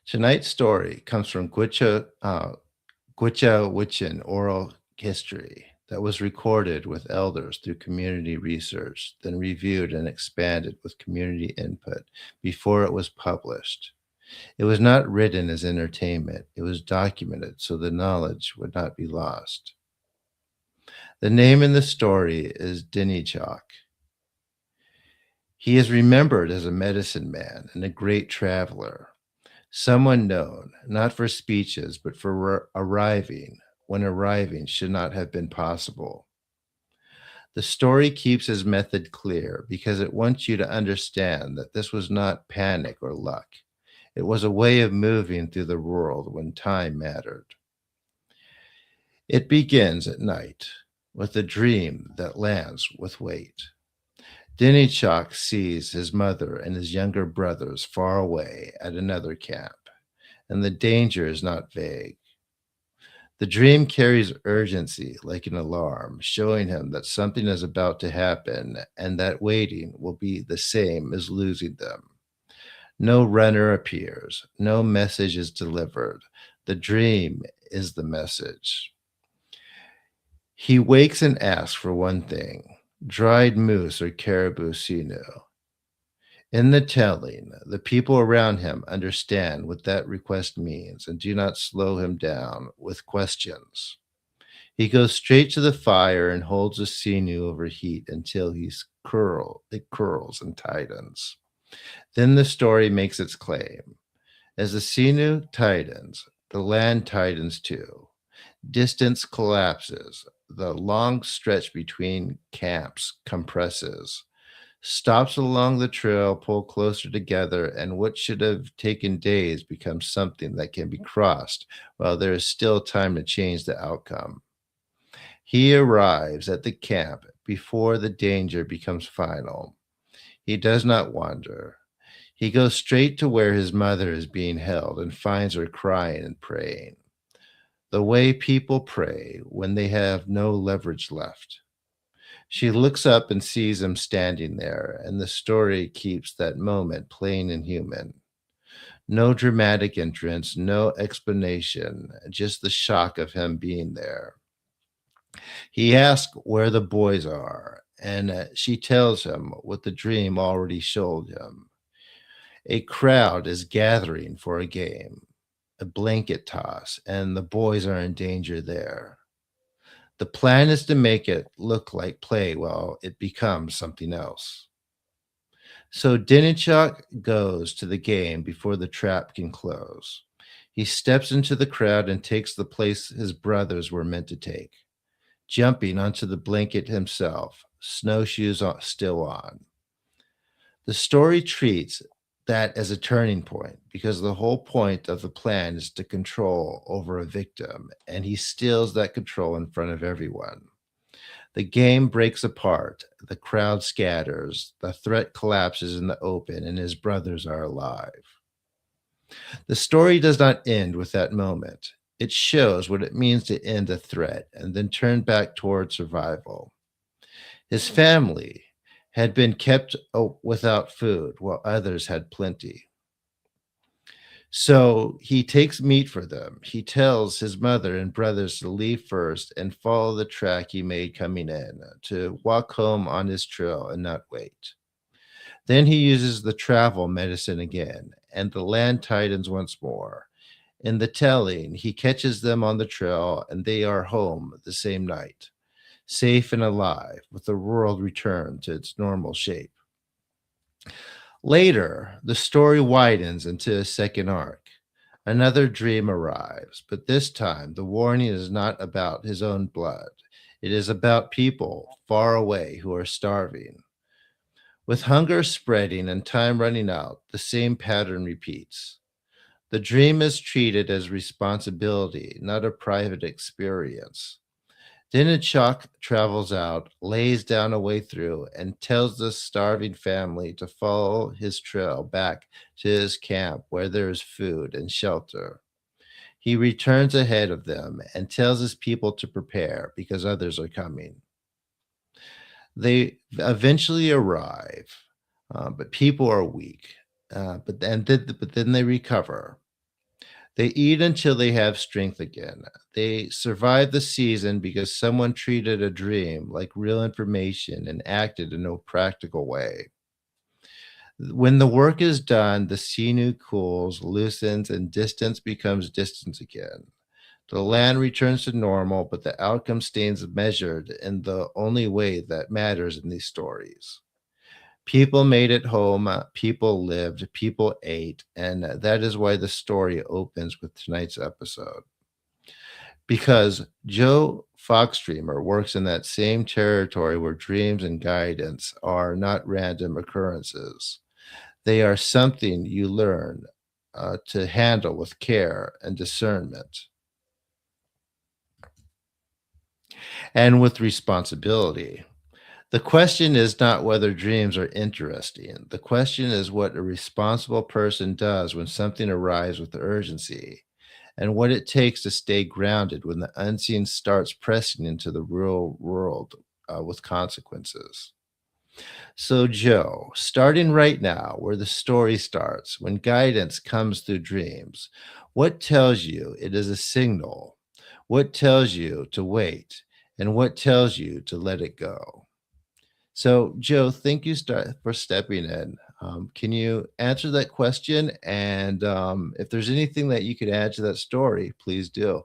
Tonight's story comes from Gwich'in oral history that was recorded with elders through community research, then reviewed and expanded with community input before it was published. It was not written as entertainment, it was documented so the knowledge would not be lost. The name in the story is Dinichok. He is remembered as a medicine man and a great traveler, someone known not for speeches but for arriving when arriving should not have been possible. The story keeps his method clear because it wants you to understand that this was not panic or luck. It was a way of moving through the world when time mattered. It begins at night with a dream that lands with weight. Dinichok sees his mother and his younger brothers far away at another camp, and the danger is not vague. The dream carries urgency like an alarm, showing him that something is about to happen and that waiting will be the same as losing them. No runner appears, no message is delivered. The dream is the message. He wakes and asks for one thing: dried moose or caribou sinew. In the telling, the people around him understand what that request means and do not slow him down with questions. He goes straight to the fire and holds the sinew over heat until it curls and tightens. Then the story makes its claim. As the sinew tightens, the land tightens too. Distance collapses. The long stretch between camps compresses. Stops along the trail pull closer together, and what should have taken days becomes something that can be crossed while there is still time to change the outcome. He arrives at the camp before the danger becomes final. He does not wander. He goes straight to where his mother is being held and finds her crying and praying. The way people pray when they have no leverage left. She looks up and sees him standing there, and the story keeps that moment plain and human. No dramatic entrance, no explanation, just the shock of him being there. He asks where the boys are, and she tells him what the dream already showed him. A crowd is gathering for a game, a blanket toss, and the boys are in danger there. The plan is to make it look like play while it becomes something else. So Dinichok goes to the game before the trap can close. He steps into the crowd and takes the place his brothers were meant to take, jumping onto the blanket himself, still on. The story treats that as a turning point because the whole point of the plan is to control over a victim, and he steals that control in front of everyone. The game breaks apart, the crowd scatters, the threat collapses in the open, and his brothers are alive. The story does not end with that moment. It shows what it means to end a threat and then turn back toward survival. His family had been kept without food while others had plenty. So he takes meat for them. He tells his mother and brothers to leave first and follow the track he made coming in, to walk home on his trail and not wait. Then he uses the travel medicine again, and the land tightens once more. In the telling, he catches them on the trail, and they are home the same night, safe and alive, with the world returned to its normal shape. Later, the story widens into a second arc. Another dream arrives, but this time the warning is not about his own blood. It is about people far away who are starving. With hunger spreading and time running out, the same pattern repeats. The dream is treated as responsibility, not a private experience. Then Chok travels out, lays down a way through, and tells the starving family to follow his trail back to his camp where there is food and shelter. He returns ahead of them and tells his people to prepare because others are coming. They eventually arrive, but people are weak. But then they recover. They eat until they have strength again. They survive the season because someone treated a dream like real information and acted in a practical way. When the work is done, the sinew cools, loosens, and distance becomes distance again. The land returns to normal, but the outcome stays measured in the only way that matters in these stories. People made it home, people lived, people ate, and that is why the story opens with tonight's episode. Because Joe Foxstreamer works in that same territory where dreams and guidance are not random occurrences. They are something you learn to handle with care and discernment and with responsibility. The question is not whether dreams are interesting. The question is what a responsible person does when something arrives with urgency, and what it takes to stay grounded when the unseen starts pressing into the real world with consequences. So, Joe, starting right now, where the story starts, when guidance comes through dreams, what tells you it is a signal? What tells you to wait? And what tells you to let it go? So, Joe, thank you for stepping in. Can you answer that question? And if there's anything that you could add to that story, please do.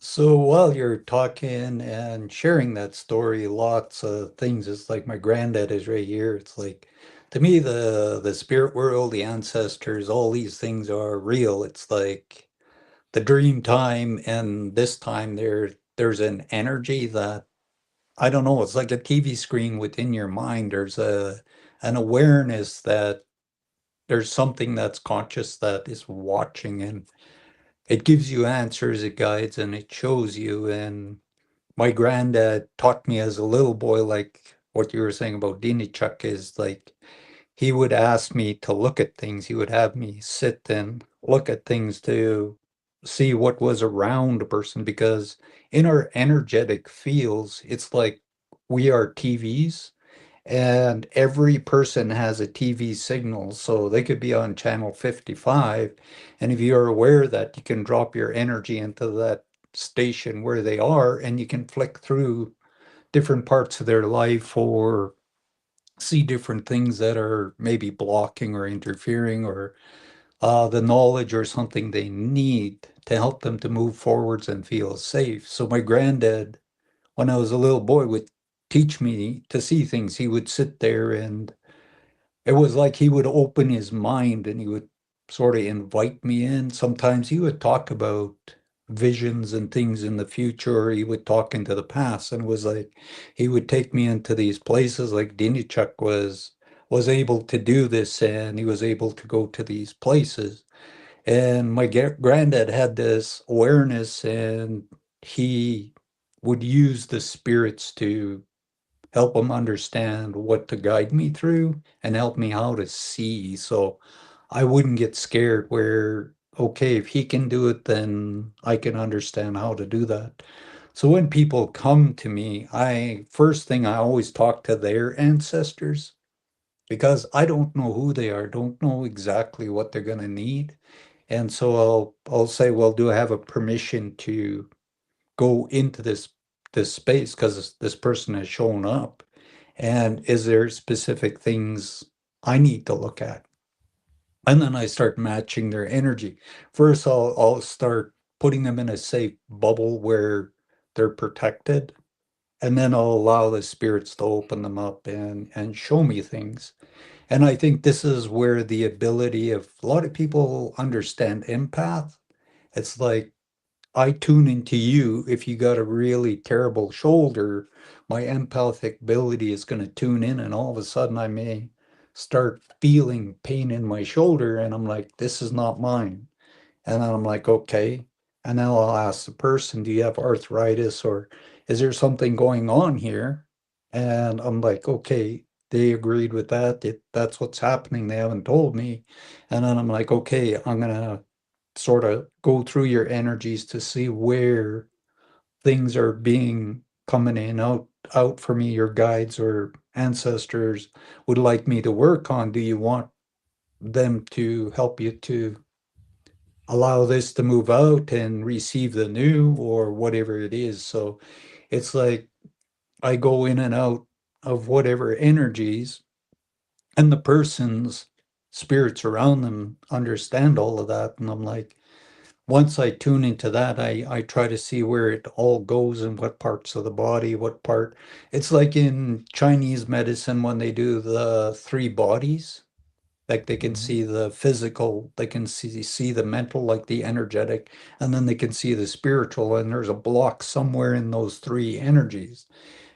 So while you're talking and sharing that story, lots of things. It's like my granddad is right here. It's like to me the spirit world, the ancestors, all these things are real. It's like the dream time and this time there's an energy that I don't know, it's like a TV screen within your mind. There's a an awareness that there's something that's conscious that is watching and it gives you answers, it guides and it shows you. And my granddad taught me as a little boy, like what you were saying about Dinichuk is like he would ask me to look at things. He would have me sit and look at things to see what was around a person because in our energetic fields, it's like we are TVs and every person has a TV signal. So they could be on channel 55. And if you're aware that you can drop your energy into that station where they are and you can flick through different parts of their life or see different things that are maybe blocking or interfering or the knowledge or something they need to help them to move forwards and feel safe. So my granddad, when I was a little boy, would teach me to see things. He would sit there and it was like he would open his mind and he would sort of invite me in. Sometimes he would talk about visions and things in the future, or he would talk into the past, and it was like he would take me into these places like Dinichuk was able to do this and he was able to go to these places. And my granddad had this awareness and he would use the spirits to help them understand what to guide me through and help me how to see. So I wouldn't get scared where, okay, if he can do it, then I can understand how to do that. So when people come to me, first thing I always talk to their ancestors because I don't know who they are, don't know exactly what they're going to need. And so I'll say, well, do I have a permission to go into this space because this person has shown up? And is there specific things I need to look at? And then I start matching their energy. First, I'll start putting them in a safe bubble where they're protected. And then I'll allow the spirits to open them up and show me things. And I think this is where the ability of a lot of people understand empath. It's like I tune into you. If you got a really terrible shoulder, my empathic ability is going to tune in, and all of a sudden I may start feeling pain in my shoulder, and I'm like, this is not mine. And then I'm like, okay. And then I'll ask the person, do you have arthritis or is there something going on here? And I'm like, okay, they agreed with that. That's what's happening. They haven't told me. And then I'm like, okay, I'm gonna sort of go through your energies to see where things are being coming in out for me, your guides or ancestors would like me to work on. Do you want them to help you to allow this to move out and receive the new or whatever it is? So it's like I go in and out of whatever energies, and the person's spirits around them understand all of that. And I'm like, once I tune into that, I try to see where it all goes and what parts of the body, what part. It's like in Chinese medicine when they do the three bodies. Like they can Mhm. see the physical, they can see the mental, like the energetic, and then they can see the spiritual, and there's a block somewhere in those three energies.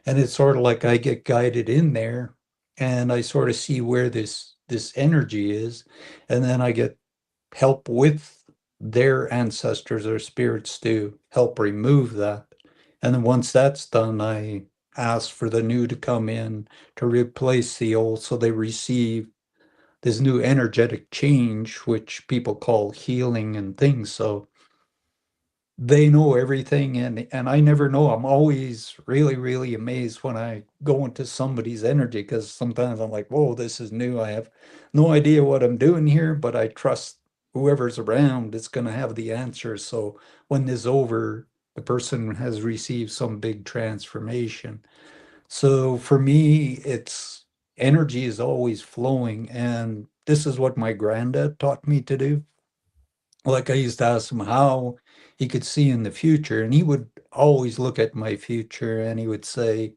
And it's sort of like I get guided in there and I sort of see where this energy is, and then I get help with their ancestors or spirits to help remove that. And then once that's done, I ask for the new to come in to replace the old so they receive this new energetic change, which people call healing and things. So they know everything, and I never know. I'm always really, really amazed when I go into somebody's energy because sometimes I'm like, whoa, this is new. I have no idea what I'm doing here, but I trust whoever's around is going to have the answers. So when this is over, the person has received some big transformation. So for me, it's energy is always flowing. And this is what my granddad taught me to do. Like I used to ask him how he could see in the future, and he would always look at my future and he would say,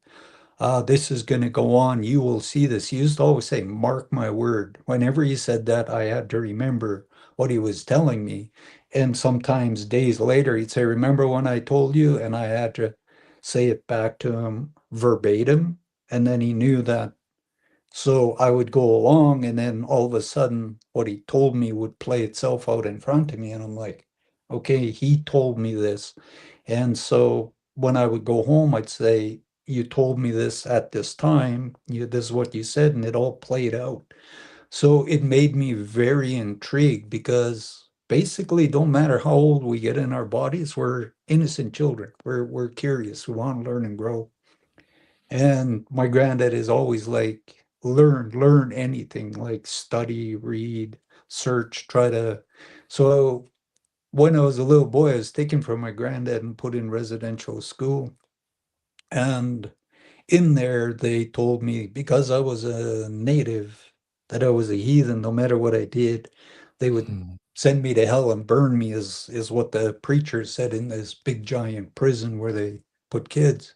this is going to go on. You will see this. He used to always say, mark my word. Whenever he said that, I had to remember what he was telling me. And sometimes days later, he'd say, remember when I told you? And I had to say it back to him verbatim. And then he knew that. So I would go along, and then all of a sudden, what he told me would play itself out in front of me. And I'm like, okay, he told me this. And so when I would go home, I'd say, you told me this at this time. This is what you said, and it all played out. So it made me very intrigued because basically, don't matter how old we get in our bodies, we're innocent children. We're curious. We want to learn and grow. And my granddad is always like, learn anything, like study, read, search, try to. So when I was a little boy, I was taken from my granddad and put in residential school. And in there, they told me because I was a native, that I was a heathen, no matter what I did, they would Mhm. send me to hell and burn me, is what the preacher said in this big giant prison where they put kids.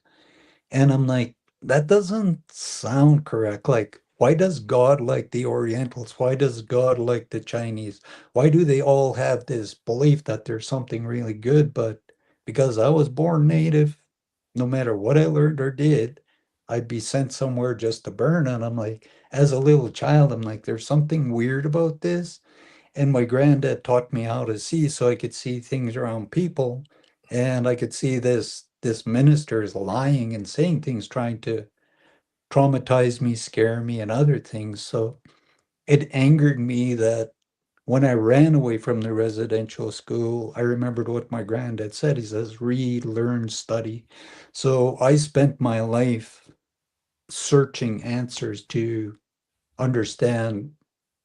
And I'm like, that doesn't sound correct. Like, why does God like the Orientals? Why does God like the Chinese? Why do they all have this belief that there's something really good? But because I was born native, no matter what I learned or did, I'd be sent somewhere just to burn. And I'm like, as a little child, I'm like, there's something weird about this. And my granddad taught me how to see so I could see things around people. And I could see this minister is lying and saying things, trying to traumatize me, scare me, and other things. So it angered me that when I ran away from the residential school, I remembered what my granddad said. He says, read, learn, study. So I spent my life searching answers to understand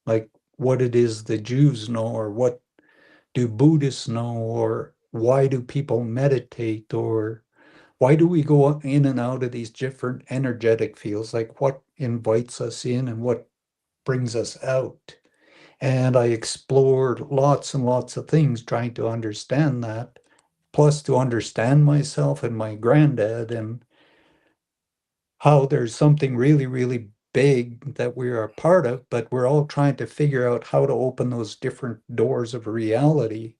like what it is the Jews know, or what do Buddhists know, or why do people meditate, or why do we go in and out of these different energetic fields? Like what invites us in and what brings us out? And I explored lots and lots of things trying to understand that, plus to understand myself and my granddad, and how there's something really, really big that we are a part of, but we're all trying to figure out how to open those different doors of reality.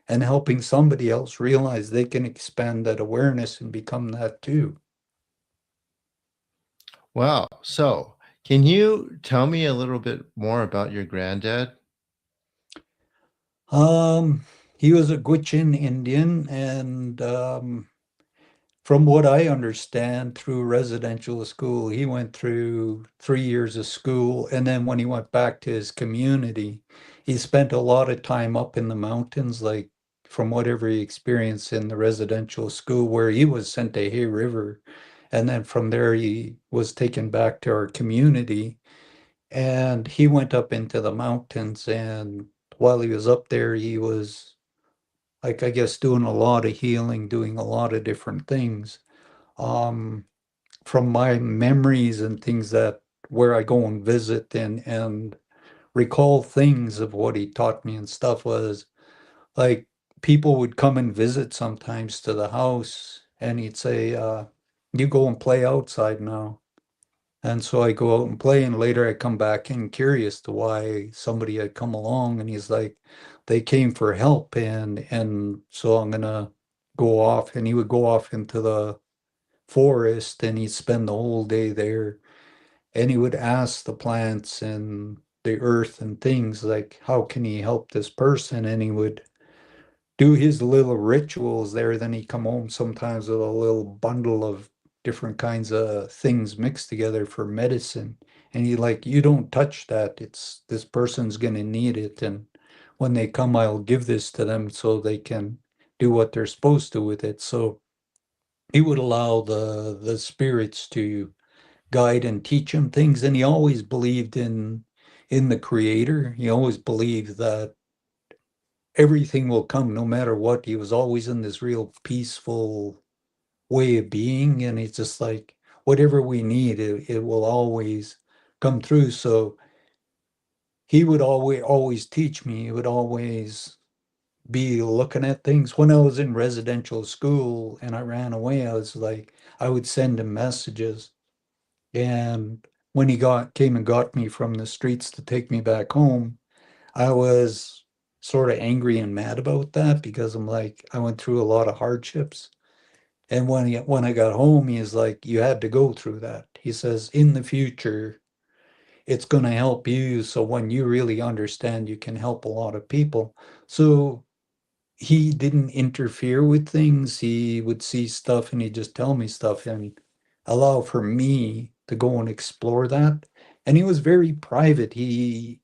and helping somebody else realize they can expand that awareness and become that too. Wow. So, can you tell me a little bit more about your granddad? Um, he was a Gwich'in Indian, and from what I understand, through residential school, he went through 3 years of school, and then when he went back to his community, he spent a lot of time up in the mountains, like from whatever he experienced in the residential school, where he was sent to Hay River, and then from there he was taken back to our community, and he went up into the mountains, and while he was up there, he was like I guess doing a lot of healing, doing a lot of different things. Um, from my memories and things that where I go and visit and recall things of what he taught me and stuff was like people would come and visit sometimes to the house and he'd say, you go and play outside now. And so I go out and play, and later I come back in curious to why somebody had come along, and he's like, they came for help, and so I'm gonna go off, and he would go off into the forest, and he'd spend the whole day there, and he would ask the plants and the earth and things like, how can he help this person? And he would do his little rituals there. Then he'd come home sometimes with a little bundle of different kinds of things mixed together for medicine. And he like, you don't touch that. It's this person's gonna need it. And when they come, I'll give this to them so they can do what they're supposed to with it. So he would allow the spirits to guide and teach him things. And he always believed in the creator. He always believed that everything will come no matter what. He was always in this real peaceful way of being, and it's just like whatever we need, it will always come through. So he would always teach me. He would always be looking at things. When I was in residential school and I ran away, I was like, I would send him messages. And when he got came and got me from the streets to take me back home, I was sort of angry and mad about that because I'm like, I went through a lot of hardships. And when I got home, he's like, you had to go through that. He says, in the future, it's going to help you. So when you really understand, you can help a lot of people. So he didn't interfere with things. He would see stuff and he'd just tell me stuff and allow for me to go and explore that. And he was very private. He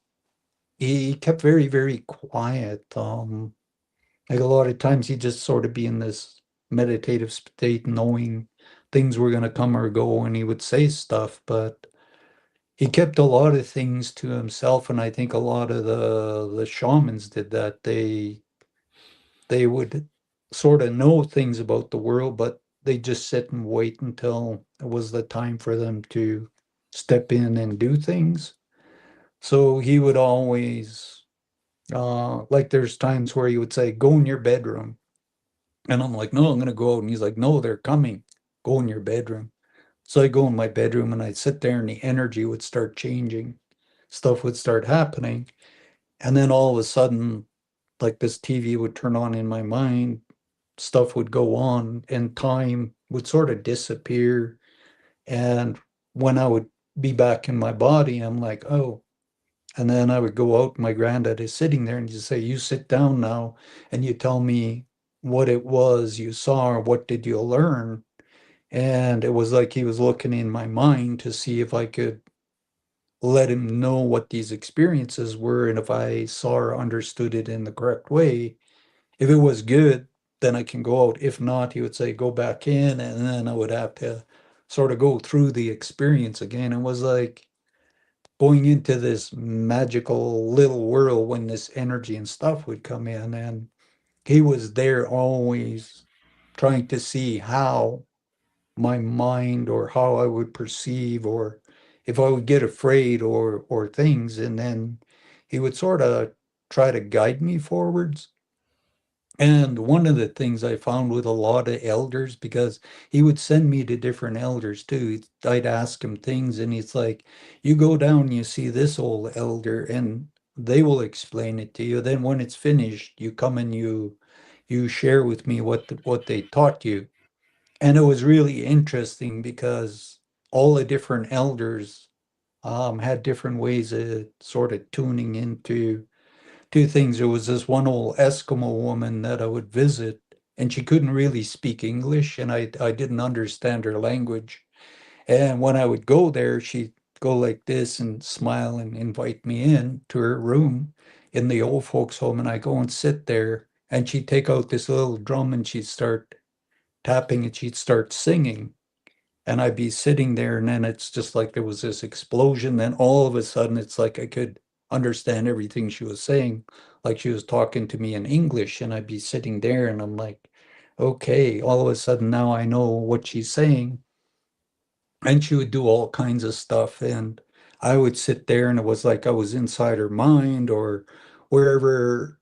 kept very, very quiet. Like a lot of times he'd just sort of be in this meditative state, knowing things were gonna come or go, and he would say stuff, but he kept a lot of things to himself, and I think a lot of the shamans did that. They would sort of know things about the world, but they just sit and wait until it was the time for them to step in and do things. So he would always like there's times where he would say, go in your bedroom. And I'm like, no, I'm gonna go out. And he's like, no, they're coming. Go in your bedroom. So I go in my bedroom and I'd sit there and the energy would start changing. Stuff would start happening. And then all of a sudden, like this TV would turn on in my mind, stuff would go on and time would sort of disappear. And when I would be back in my body, I'm like, oh, and then I would go out, my granddad is sitting there and you say, you sit down now and you tell me what it was you saw or what did you learn. And it was like he was looking in my mind to see if I could let him know what these experiences were and if I saw or understood it in the correct way. If it was good, then I can go out. If not, he would say, go back in. And then I would have to sort of go through the experience again. It was like, going into this magical little world when this energy and stuff would come in. And he was there always trying to see how my mind or how I would perceive or if I would get afraid or things. And then he would sort of try to guide me forwards. And one of the things I found with a lot of elders, because he would send me to different elders too. I'd ask him things, and he's like, you go down, you see this old elder, and they will explain it to you. Then when it's finished, you come and you you share with me what they taught you. And it was really interesting because all the different elders had different ways of sort of tuning into two things. There was this one old Eskimo woman that I would visit, and she couldn't really speak English, and I didn't understand her language. And when I would go there, she'd go like this and smile and invite me in to her room in the old folks' home. And I go and sit there, and she'd take out this little drum and she'd start tapping and she'd start singing. And I'd be sitting there, and then it's just like there was this explosion. Then all of a sudden, it's like I could understand everything she was saying, like she was talking to me in English. And I'd be sitting there, and I'm like, okay, all of a sudden now I know what she's saying. And she would do all kinds of stuff. And I would sit there, and it was like I was inside her mind or wherever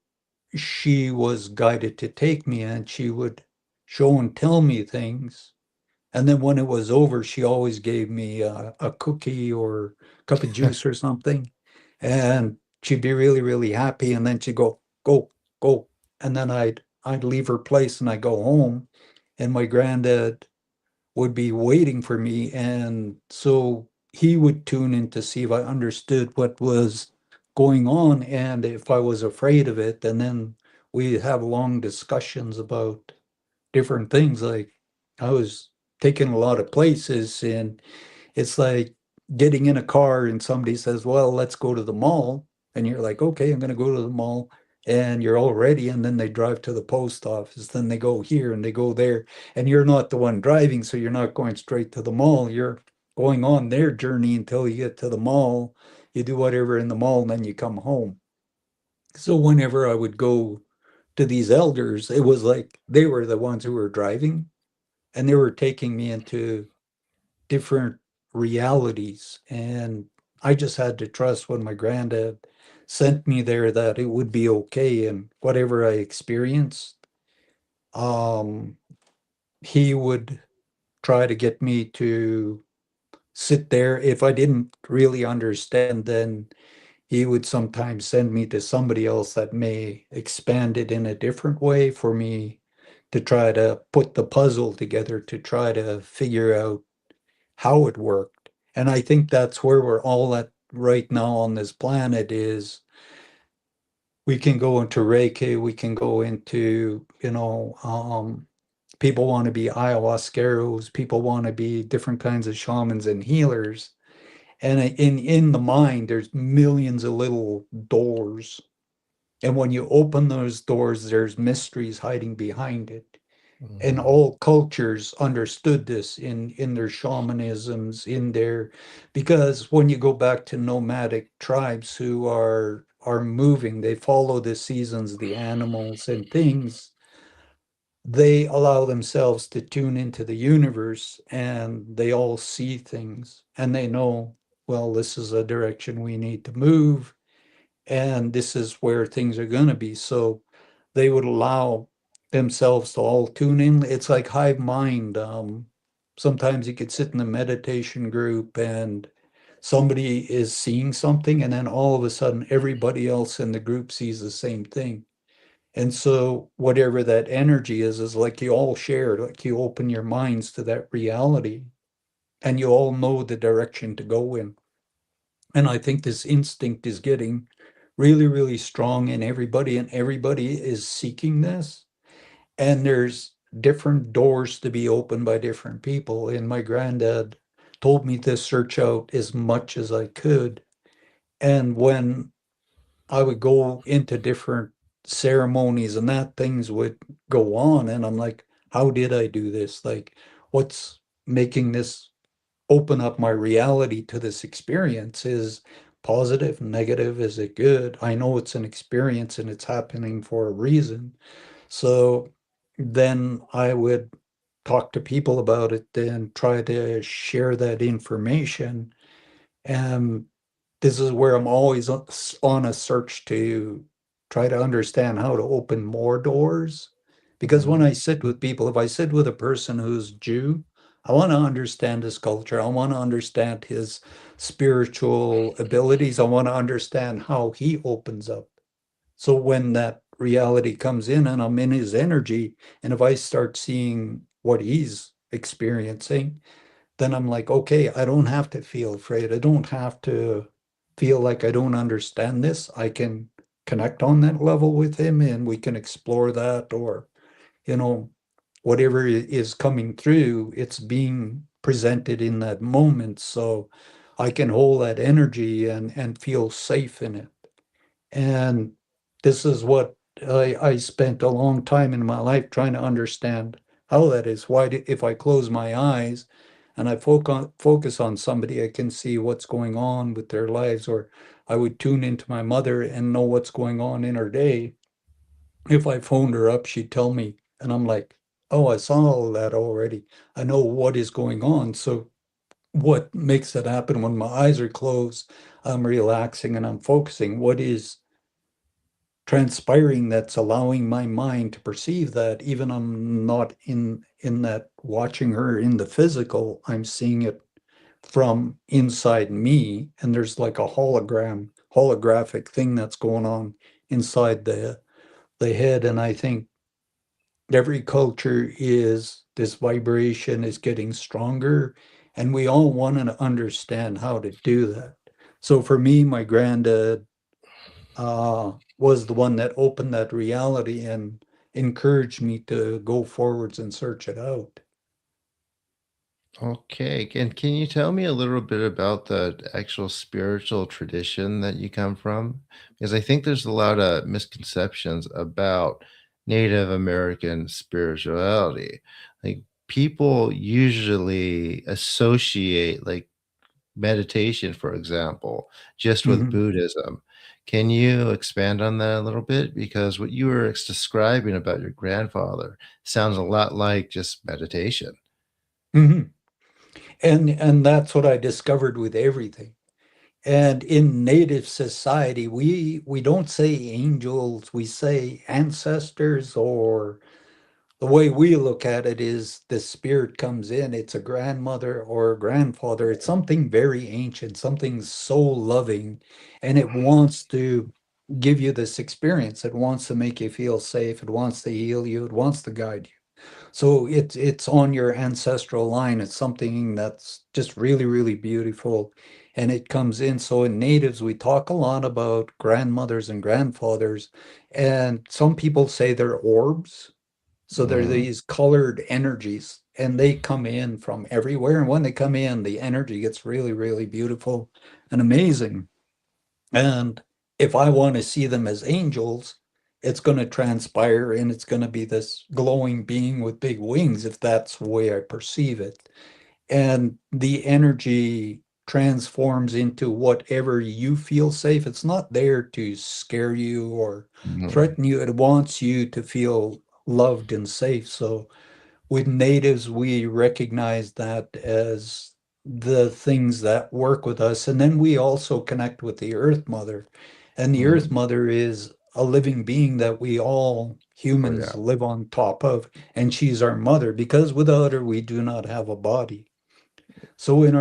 she was guided to take me. And she would show and tell me things. And then when it was over, she always gave me a cookie or a cup of juice or something. And she'd be really, really happy. And then she'd go, go, go. And then I'd leave her place and I'd go home. And my granddad would be waiting for me. And so he would tune in to see if I understood what was going on and if I was afraid of it. And then we'd have long discussions about different things. Like I was taking a lot of places, and it's like getting in a car and somebody says, well, let's go to the mall. And you're like, okay, I'm going to go to the mall. And you're all ready. And then they drive to the post office. Then they go here and they go there. And you're not the one driving. So you're not going straight to the mall. You're going on their journey until you get to the mall. You do whatever in the mall and then you come home. So whenever I would go to these elders, it was like they were the ones who were driving and they were taking me into different realities. And I just had to trust when my granddad sent me there that it would be okay. And whatever I experienced, um, he would try to get me to sit there. If I didn't really understand, then he would sometimes send me to somebody else that may expand it in a different way for me to try to put the puzzle together to try to figure out how it worked. And I think that's where we're all at right now on this planet is we can go into Reiki, we can go into, people want to be ayahuasqueros, people want to be different kinds of shamans and healers. And in the mind, there's millions of little doors. And when you open those doors, there's mysteries hiding behind it. And Mhm. all cultures understood this in their shamanisms, in their because when you go back to nomadic tribes who are moving, they follow the seasons, the animals and things. They allow themselves to tune into the universe and they all see things and they know, well, this is a direction we need to move and this is where things are going to be. So they would allow themselves to all tune in. It's like hive mind. Sometimes you could sit in a meditation group and somebody is seeing something, and then all of a sudden, everybody else in the group sees the same thing. And so, whatever that energy is like you all share, like you open your minds to that reality, and you all know the direction to go in. And I think this instinct is getting really, really strong in everybody, and everybody is seeking this. And there's different doors to be opened by different people. And my granddad told me to search out as much as I could. And when I would go into different ceremonies and that things would go on, and I'm like, how did I do this? Like, what's making this open up my reality to this experience is positive, negative, is it good? I know it's an experience and it's happening for a reason. So then I would talk to people about it and try to share that information. And this is where I'm always on a search to try to understand how to open more doors. Because when Mhm. I sit with people, if I sit with a person who's Jew, I want to understand his culture. I want to understand his spiritual abilities. I want to understand how he opens up. So when that reality comes in and I'm in his energy, and if I start seeing what he's experiencing, then I'm like, okay, I don't have to feel afraid. I don't have to feel like I don't understand this. I can connect on that level with him and we can explore that, or, you know, whatever is coming through, it's being presented in that moment. So I can hold that energy and feel safe in it. And this is what I spent a long time in my life trying to understand how that is. If I close my eyes and I focus on somebody, I can see what's going on with their lives, or I would tune into my mother and know what's going on in her day. If I phoned her up, she'd tell me, and I'm like, oh, I saw all that already. I know what is going on. So what makes it happen when my eyes are closed? I'm relaxing and I'm focusing. What is transpiring that's allowing my mind to perceive that, even I'm not in that watching her in the physical, I'm seeing it from inside me, and there's like a holographic thing that's going on inside the head. And I think every culture is this vibration is getting stronger, and we all want to understand how to do that. So for me, my granddad was the one that opened that reality and encouraged me to go forwards and search it out. Okay. And can you tell me a little bit about the actual spiritual tradition that you come from? Because I think there's a lot of misconceptions about Native American spirituality. Like people usually associate like meditation, for example, just with Mhm, Buddhism. Can you expand on that a little bit? Because what you were describing about your grandfather sounds a lot like just meditation. mhm. And that's what I discovered with everything. And in Native society, we don't say angels, we say ancestors, or the way we look at it is the spirit comes in. It's a grandmother or a grandfather. It's something very ancient, something so loving, and it wants to give you this experience. It wants to make you feel safe. It wants to heal you. It wants to guide you. So it's on your ancestral line. It's something that's just really, really beautiful. And it comes in. So in natives, we talk a lot about grandmothers and grandfathers. And some people say they're orbs. So they're Mhm. these colored energies, and they come in from everywhere. And when they come in, the energy gets really, really beautiful and amazing. And if I want to see them as angels, it's going to transpire and it's going to be this glowing being with big wings, if that's the way I perceive it. And the energy transforms into whatever you feel safe. It's not there to scare you or Mhm. threaten you. It wants you to feel loved and safe. So with natives, we recognize that as the things that work with us. And then we also connect with the Earth Mother. And the Earth Mhm. Mother is a living being that we all Oh, yeah. humans live on top of. And she's our mother, because without her, we do not have a body. So in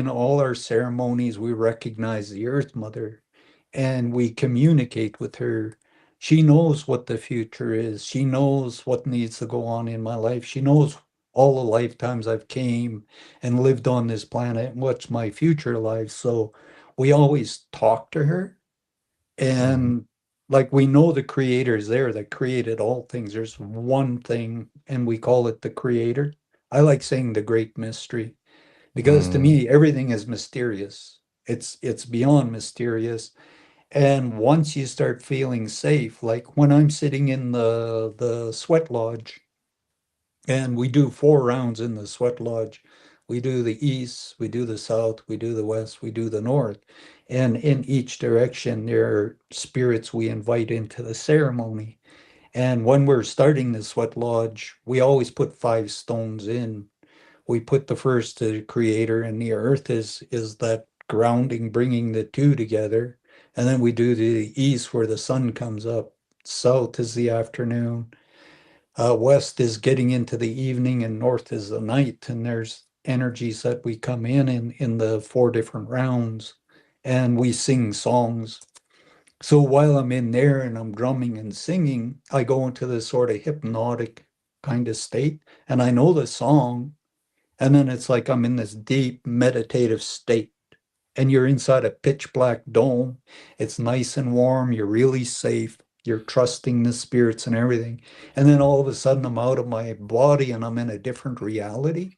all our ceremonies, we recognize the Earth Mother and we communicate with her. She knows what the future is. She knows what needs to go on in my life. She knows all the lifetimes I've came and lived on this planet and what's my future life. So we always talk to her, Mhm. and like we know the creator is there that created all things. There's one thing and we call it the creator. I like saying the great mystery, because to Mhm. me everything is mysterious. It's beyond mysterious. And once you start feeling safe, like when I'm sitting in the sweat lodge, and we do 4 rounds in the sweat lodge. We do the east, we do the south, we do the west, we do the north. And in each direction, there are spirits we invite into the ceremony. And when we're starting the sweat lodge, we always put 5 stones in. We put the first to the creator, and the earth is that grounding, bringing the two together. And then we do the east where the sun comes up. South is the afternoon. West is getting into the evening, and north is the night. And there's energies that we come in the 4 different rounds, and we sing songs. So while I'm in there and I'm drumming and singing, I go into this sort of hypnotic kind of state, and I know the song, and then it's like I'm in this deep meditative state. And you're inside a pitch black dome. It's nice and warm. You're really safe. You're trusting the spirits and everything. And then all of a sudden, I'm out of my body and I'm in a different reality.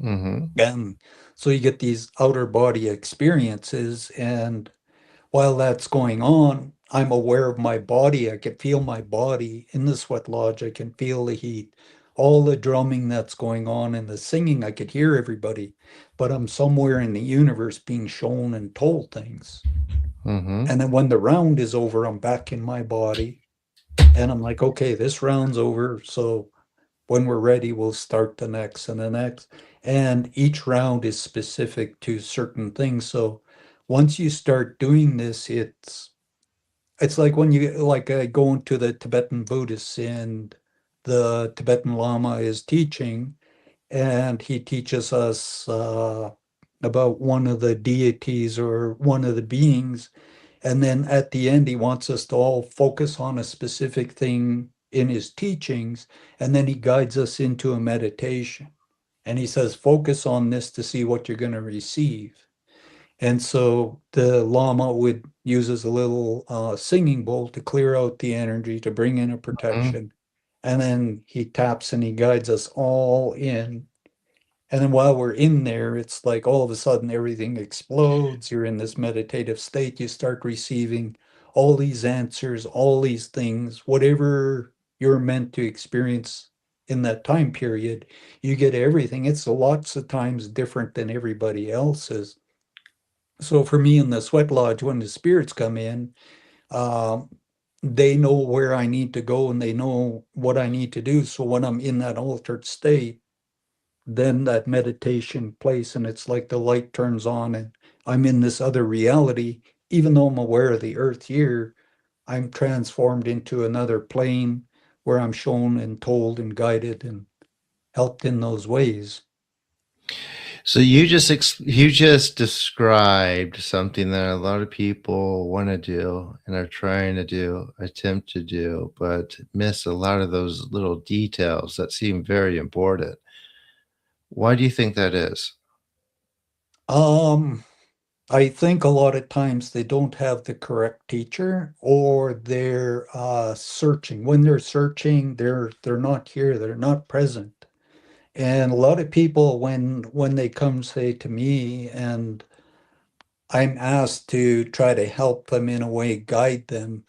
Hmm. And so you get these outer body experiences. And while that's going on, I'm aware of my body. I can feel my body in the sweat lodge. I can feel the heat, all the drumming that's going on and the singing. I could hear everybody, but I'm somewhere in the universe being shown and told things. Hmm. And then when the round is over, I'm back in my body. And I'm like, okay, this round's over. So when we're ready, we'll start the next and the next. And each round is specific to certain things. So once you start doing this, it's like when you like going to the Tibetan Buddhists and the Tibetan Lama is teaching, and he teaches us about one of the deities or one of the beings. And then at the end, he wants us to all focus on a specific thing in his teachings. And then he guides us into a meditation. And he says, focus on this to see what you're going to receive. And so the Lama would uses a little singing bowl to clear out the energy, to bring in a Hmm. protection. And then he taps and he guides us all in. And then while we're in there, it's like all of a sudden everything explodes. You're in this meditative state. You start receiving all these answers, all these things, whatever you're meant to experience in that time period, you get everything. It's lots of times different than everybody else's. So for me in the sweat lodge, when the spirits come in, um, they know where I need to go and they know what I need to do. So when I'm in that altered state, then that meditation place and it's like the light turns on and I'm in this other reality. Even though I'm aware of the earth here, I'm transformed into another plane where I'm shown and told and guided and helped in those ways. So you just described something that a lot of people want to do and are trying to do, attempt to do, but miss a lot of those little details that seem very important. Why do you think that is? Um, I think a lot of times they don't have the correct teacher or they're searching. When they're searching, they're not here, they're not present. And a lot of people when they come say to me and I'm asked to try to help them in a way, guide them.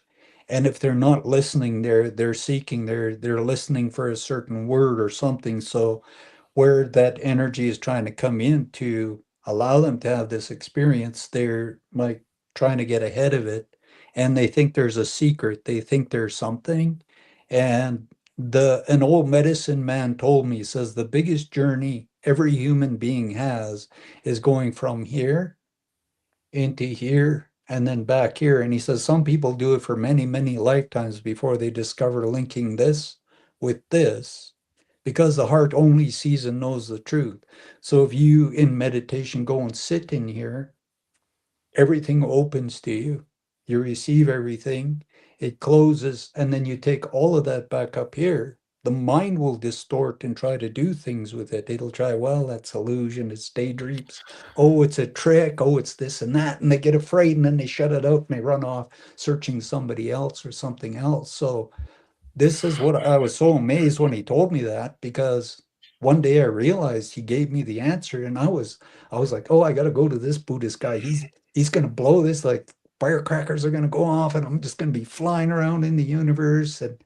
And if they're not listening, they're seeking, they're listening for a certain word or something. So where that energy is trying to come in to allow them to have this experience, they're like trying to get ahead of it. And they think there's a secret, they think there's something. And an old medicine man told me, he says the biggest journey every human being has is going from here into here and then back here. And he says some people do it for many, many lifetimes before they discover linking this with this, because the heart only sees and knows the truth. So if you in meditation go and sit in here, everything opens to you. You receive everything, it closes, and then you take all of that back up here. The mind will distort and try to do things with it. It'll try, well, that's illusion, it's daydreams. Oh, it's a trick. Oh, it's this and that. And they get afraid and then they shut it out and they run off searching somebody else or something else. So this is what I was so amazed when he told me that, because one day I realized he gave me the answer and I was like, oh, I gotta go to this Buddhist guy. He's gonna blow this like firecrackers are gonna go off and I'm just gonna be flying around in the universe. And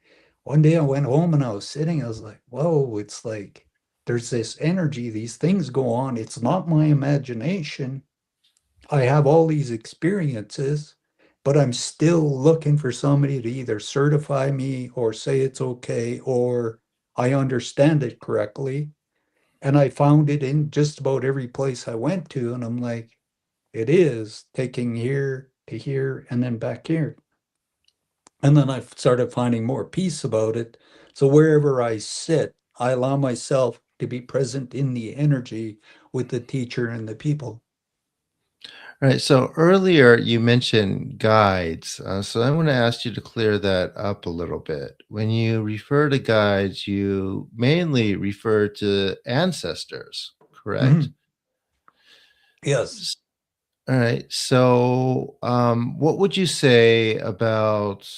one day I went home and I was sitting, I was like, whoa, it's like there's this energy, these things go on. It's not my imagination. I have all these experiences, but I'm still looking for somebody to either certify me or say it's okay or I understand it correctly. And I found it in just about every place I went to. And I'm like, it is taking here to here and then back here. And then I started finding more peace about it. So wherever I sit, I allow myself to be present in the energy with the teacher and the people. All right. So earlier you mentioned guides. So I want to ask you to clear that up a little bit. When you refer to guides, you mainly refer to ancestors, correct? Mhm. Yes. S- All right. So, what would you say about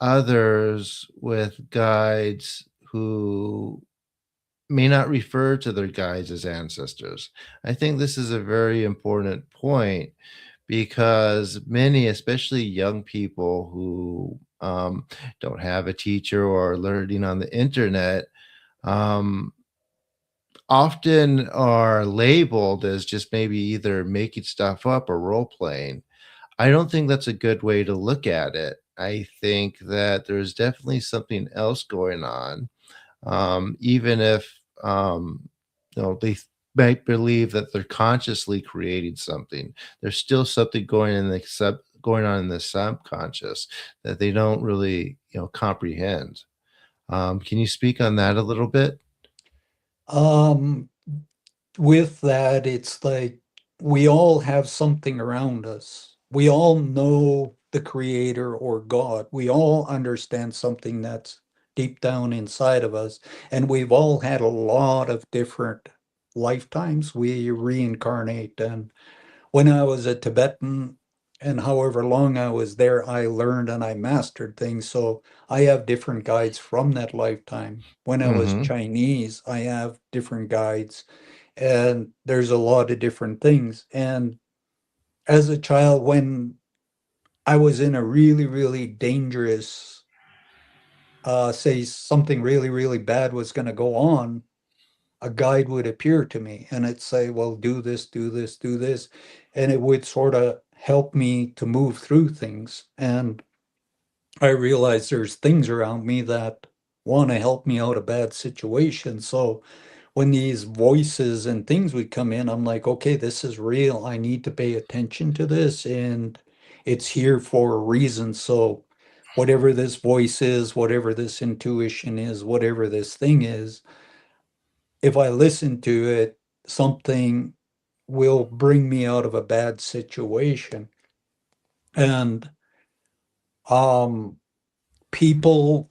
others with guides who may not refer to their guides as ancestors? I think this is a very important point because many, especially young people who don't have a teacher or are learning on the internet, um, often are labeled as just maybe either making stuff up or role playing. I don't think that's a good way to look at it. I think that there's definitely something else going on, even if they might believe that they're consciously creating something. There's still something going on in the subconscious that they don't really comprehend. Can you speak on that a little bit? Um, with that, it's like we all have something around us. We all know the creator or God. We all understand something that's deep down inside of us. And we've all had a lot of different lifetimes. We reincarnate. And when I was a Tibetan, and however long I was there, I learned and I mastered things. So I have different guides from that lifetime. When I was Mm-hmm. Chinese, I have different guides, and there's a lot of different things. And as a child, when I was in a really, really dangerous, say something really, really bad was going to go on, a guide would appear to me and it'd say, well, do this, do this, do this. And it would sort of help me to move through things. And I realized there's things around me that want to help me out of bad situations. So when these voices and things would come in, I'm like, okay, this is real. I need to pay attention to this, and it's here for a reason. So whatever this voice is, whatever this intuition is, whatever this thing is, if I listen to it, something will bring me out of a bad situation. And um, people,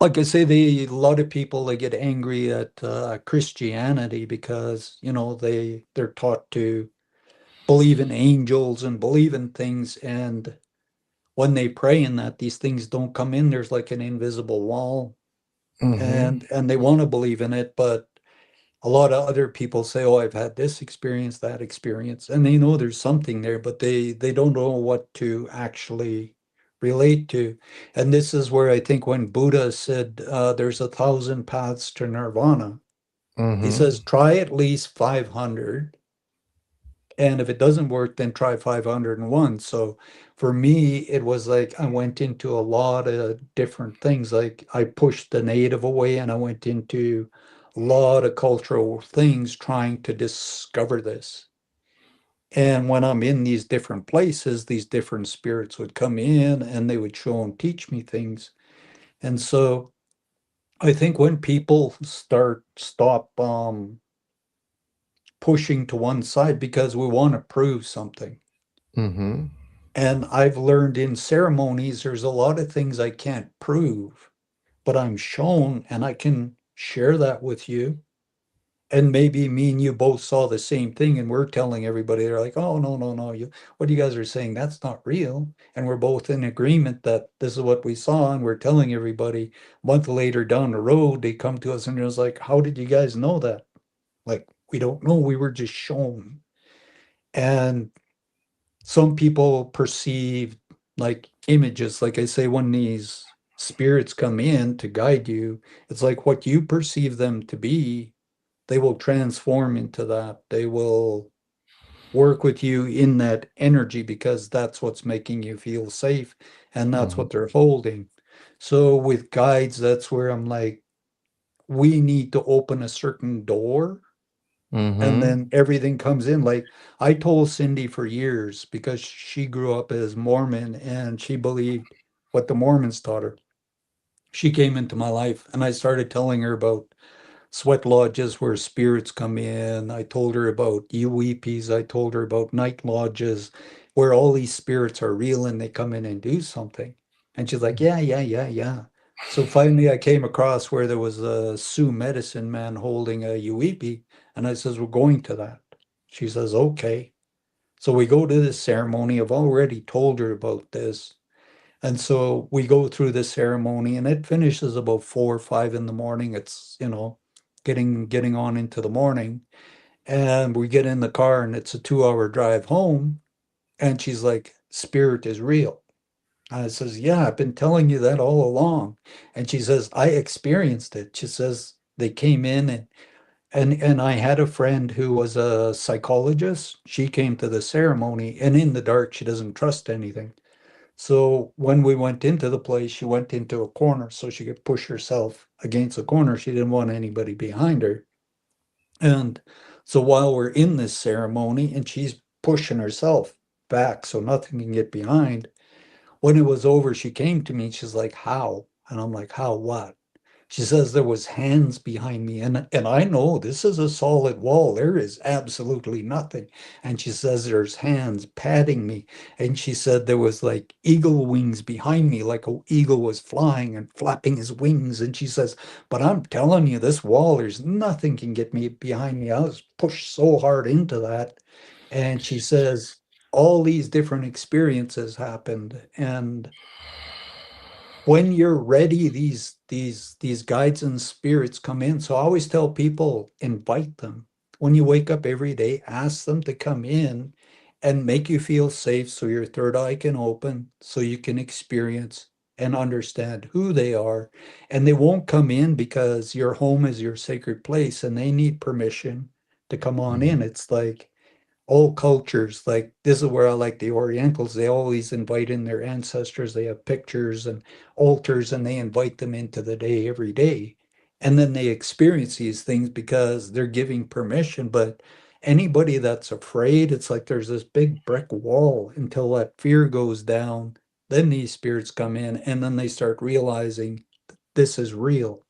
like I say, a lot of people they get angry at Christianity because they're taught to believe in angels and believe in things, and when they pray in that, these things don't come in. There's like an invisible wall, Mm-hmm. and they want to believe in it, but a lot of other people say, "Oh, I've had this experience, that experience," and they know there's something there, but they don't know what to actually relate to. And this is where I think when Buddha said, "There's 1,000 paths to nirvana," he Mm-hmm. says, "Try at least 500, and if it doesn't work, then try 501." So for me, it was like I went into a lot of different things. Like I pushed the native away and I went into a lot of cultural things trying to discover this. And when I'm in these different places, these different spirits would come in and they would show and teach me things. And so I think when people stop pushing to one side because we want to prove something. Mm-hmm. And I've learned in ceremonies, there's a lot of things I can't prove, but I'm shown and I can share that with you. And maybe me and you both saw the same thing, and we're telling everybody, they're like, oh, no, no, no, what you guys are saying, that's not real. And we're both in agreement that this is what we saw, and we're telling everybody. A month later down the road, they come to us and it was like, how did you guys know that? Like, we don't know, we were just shown. And some people perceive like images, like I say, when these spirits come in to guide you, it's like what you perceive them to be, they will transform into that. They will work with you in that energy because that's what's making you feel safe and that's Mm-hmm. what they're holding. So with guides, that's where I'm like, we need to open a certain door and Mm-hmm. then everything comes in. Like I told Cindy for years because she grew up as Mormon and she believed what the Mormons taught her. She came into my life and I started telling her about sweat lodges where spirits come in. I told her about UEPs. I told her about night lodges where all these spirits are real and they come in and do something. And she's like, yeah, yeah, yeah, yeah. So finally, I came across where there was a Sioux medicine man holding a UEP, and I says, we're going to that. She says, okay. So we go to this ceremony. I've already told her about this. And so we go through the ceremony and it finishes about 4 or 5 in the morning. It's, getting on into the morning. And we get in the car and it's a 2 hour drive home. And she's like, spirit is real. I says, yeah, I've been telling you that all along. And she says, I experienced it. She says they came in and I had a friend who was a psychologist. She came to the ceremony and in the dark, she doesn't trust anything. So when we went into the place, she went into a corner so she could push herself against a corner. She didn't want anybody behind her. And so while we're in this ceremony and she's pushing herself back so nothing can get behind, when it was over, she came to me and she's like, how? And I'm like, how what? She says there was hands behind me, and I know this is a solid wall. There is absolutely nothing. And she says there's hands patting me, and she said there was like eagle wings behind me, like an eagle was flying and flapping his wings. And she says, but I'm telling you, this wall, there's nothing can get me behind me. I was pushed so hard into that. And she says all these different experiences happened, and when you're ready, these guides and spirits come in. So I always tell people, invite them. When you wake up every day, ask them to come in and make you feel safe so your third eye can open, so you can experience and understand who they are. And they won't come in because your home is your sacred place and they need permission to come on Mhm. in. It's like all cultures, like this is where I like the Orientals, they always invite in their ancestors. They have pictures and altars and they invite them into the day every day. And then they experience these things because they're giving permission. But anybody that's afraid, it's like there's this big brick wall until that fear goes down. Then these spirits come in and then they start realizing this is real.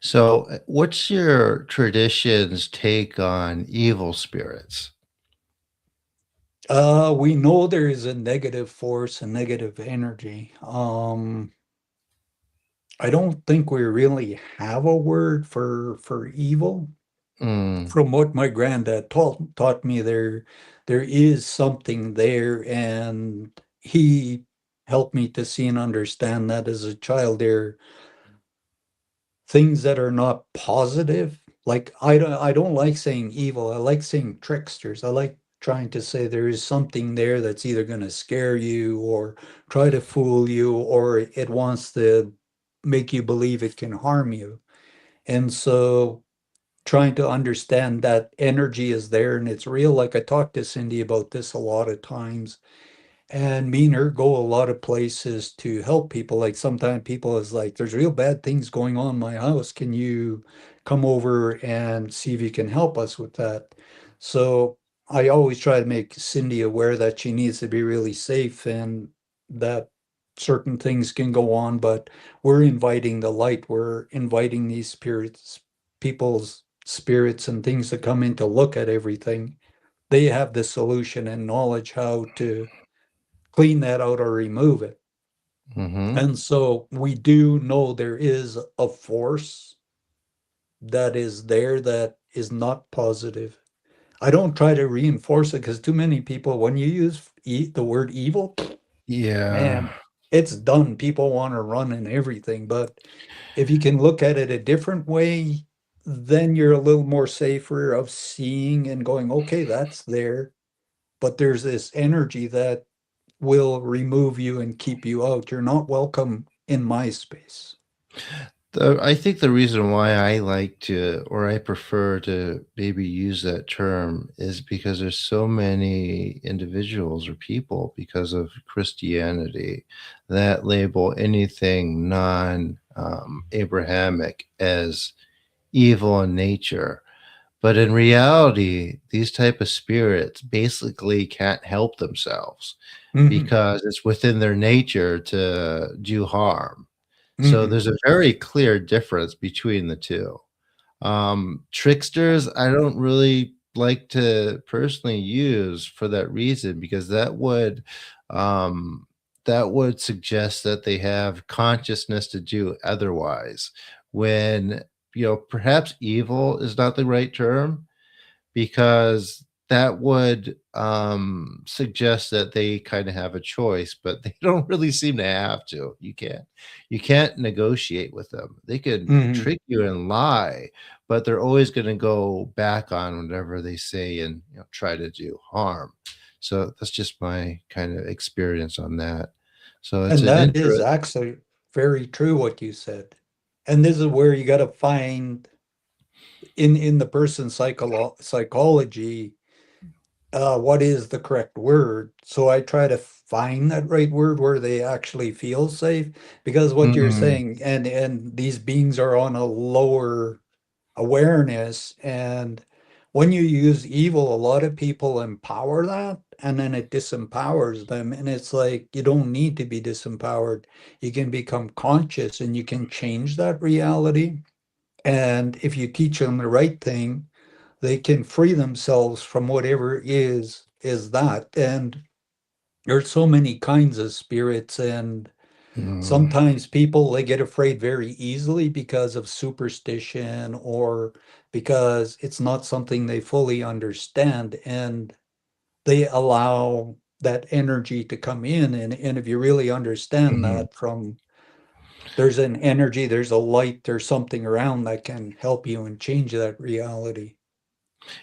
So, what's your tradition's take on evil spirits? We know there is a negative force, a negative energy. I don't think we really have a word for evil. Mm. From what my granddad taught me, there is something there, and he helped me to see and understand that as a child. There things that are not positive. Like I don't like saying evil. I like saying tricksters. I like trying to say there is something there that's either going to scare you or try to fool you or it wants to make you believe it can harm you. And so trying to understand that energy is there and it's real. Like I talked to Cindy about this a lot of times. And me and her go a lot of places to help people. Like sometimes people is like, there's real bad things going on in my house. Can you come over and see if you can help us with that? So I always try to make Cindy aware that she needs to be really safe and that certain things can go on, but we're inviting the light. We're inviting these spirits, people's spirits and things to come in to look at everything. They have the solution and knowledge how to clean that out or remove it. Mhm. And so we do know there is a force that is there that is not positive. I don't try to reinforce it because too many people, when you use the word evil, Yeah. man, it's done. People want to run and everything. But if you can look at it a different way, then you're a little more safer of seeing and going, okay, that's there. But there's this energy that will remove you and keep you out. You're not welcome in my space. I think the reason why I like to, or I prefer to maybe use that term is because there's so many individuals or people because of Christianity that label anything non Abrahamic as evil in nature. But in reality, these type of spirits basically can't help themselves Hmm. because it's within their nature to do harm. So Hmm. there's a very clear difference between the 2. Tricksters, I don't really like to personally use for that reason because um, that would suggest that they have consciousness to do otherwise. When, perhaps evil is not the right term, because that would suggest that they kind of have a choice, but they don't really seem to have to. You can't negotiate with them. They can Mhm. trick you and lie, but they're always going to go back on whatever they say and try to do harm. So that's just my kind of experience on that. So it's And an that is interest. actually very true what you said. And this is where you got to find in the person's psychology what is the correct word. So I try to find that right word where they actually feel safe because what you're Mm, saying and these beings are on a lower awareness. And when you use evil, a lot of people empower that and then it disempowers them. And it's like you don't need to be disempowered. You can become conscious and you can change that reality. And if you teach them the right thing, they can free themselves from whatever is that. And there's so many kinds of spirits, and mm, sometimes people they get afraid very easily because of superstition or because it's not something they fully understand, and they allow that energy to come in. And if you really understand mhm. that from there's an energy, there's a light, there's something around that can help you and change that reality.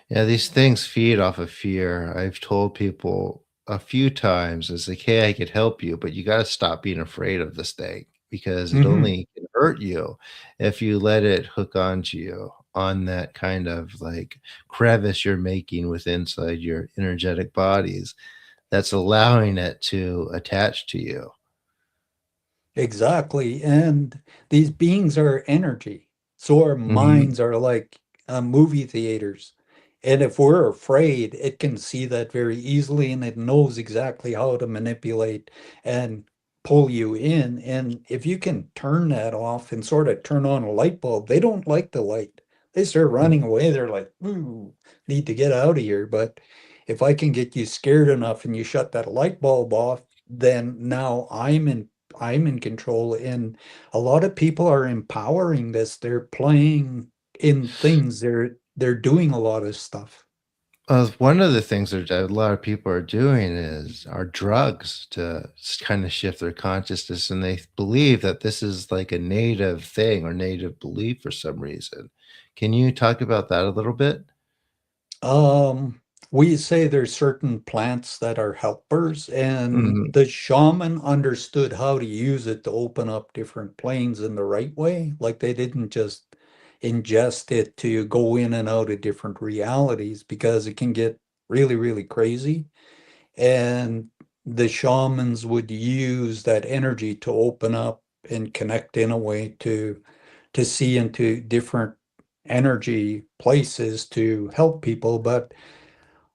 Yeah, these things feed off of fear. I've told people a few times, it's like, hey, I could help you, but you got to stop being afraid of this thing because it Hmm. only can hurt you if you let it hook onto you on that kind of like crevice you're making with inside your energetic bodies that's allowing it to attach to you. Exactly. And these beings are energy. So our Hmm. minds are like movie theaters. And if we're afraid, it can see that very easily and it knows exactly how to manipulate and pull you in. And if you can turn that off and sort of turn on a light bulb, they don't like the light. They start running away. They're like, ooh, need to get out of here. But if I can get you scared enough and you shut that light bulb off, then now I'm in control. And a lot of people are empowering this. They're playing in things. They're doing a lot of stuff. One of the things that a lot of people are doing are drugs to kind of shift their consciousness, and they believe that this is like a native thing or native belief for some reason. Can you talk about that a little bit? Um, we say there's certain plants that are helpers, and Mhm, the shaman understood how to use it to open up different planes in the right way. Like they didn't just ingest it to go in and out of different realities because it can get really, really crazy. And the shamans would use that energy to open up and connect in a way to see into different energy places to help people. But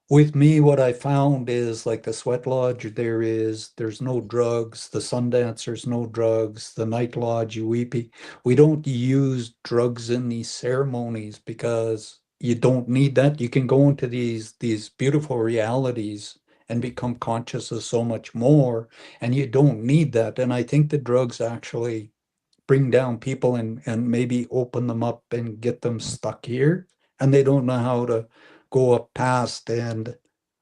with me, what I found is like the sweat lodge, there's no drugs, the Sundancers, no drugs, the night lodge, Uipi. We don't use drugs in these ceremonies because you don't need that. You can go into these beautiful realities and become conscious of so much more, and you don't need that. And I think the drugs actually bring down people and maybe open them up and get them stuck here, and they don't know how to go up past. And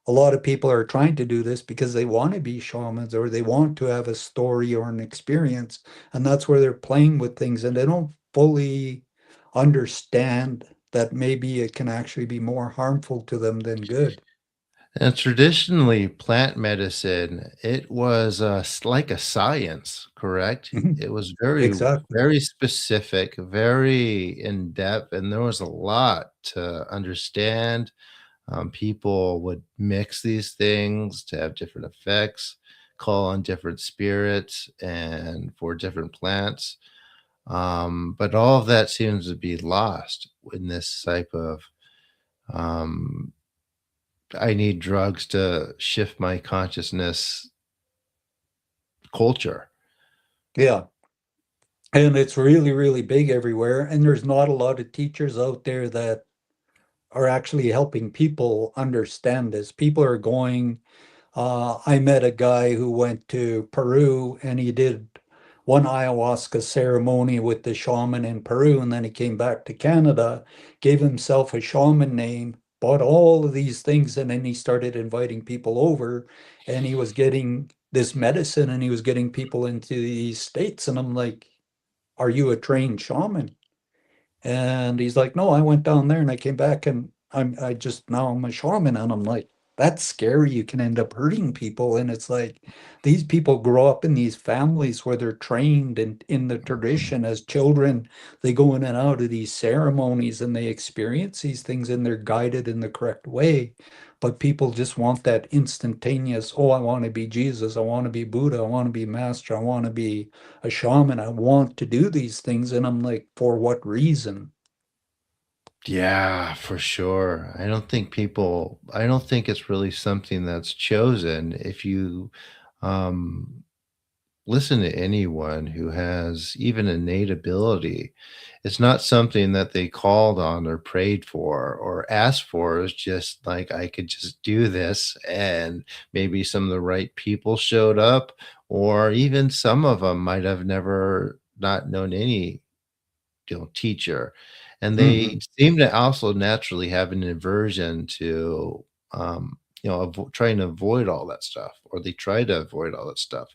a lot of people are trying to do this because they want to be shamans or they want to have a story or an experience, and that's where they're playing with things and they don't fully understand that maybe it can actually be more harmful to them than good. and traditionally, plant medicine, it was, like a science, correct? Mhm. It was very, Exactly. very specific, very in-depth, and there was a lot to understand. People would mix these things to have different effects, call on different spirits and for different plants. But all of that seems to be lost in this type of um, I need drugs to shift my consciousness culture. Yeah. And it's really, really big everywhere. And there's not a lot of teachers out there that are actually helping people understand this. People are going. I met a guy who went to Peru and he did one ayahuasca ceremony with the shaman in Peru, and then he came back to Canada, gave himself a shaman name, bought all of these things, and then he started inviting people over, and he was getting this medicine and he was getting people into these states. And I'm like, are you a trained shaman? And he's like, no, I went down there and I came back and I just now I'm a shaman. And I'm like, that's scary. You can end up hurting people. And it's like these people grow up in these families where they're trained in the tradition as children. They go in and out of these ceremonies and they experience these things and they're guided in the correct way. But people just want that instantaneous, oh, I want to be Jesus, I want to be Buddha, I want to be master, I want to be a shaman. I want to do these things. And I'm like, for what reason? Yeah, for sure. I don't think it's really something that's chosen. If you um, listen to anyone who has even innate ability, it's not something that they called on or prayed for or asked for. It's just like, I could just do this, and maybe some of the right people showed up, or even some of them might have never not known any teacher, and they Hmm. seem to also naturally have an aversion to trying to avoid all that stuff, or they try to avoid all that stuff,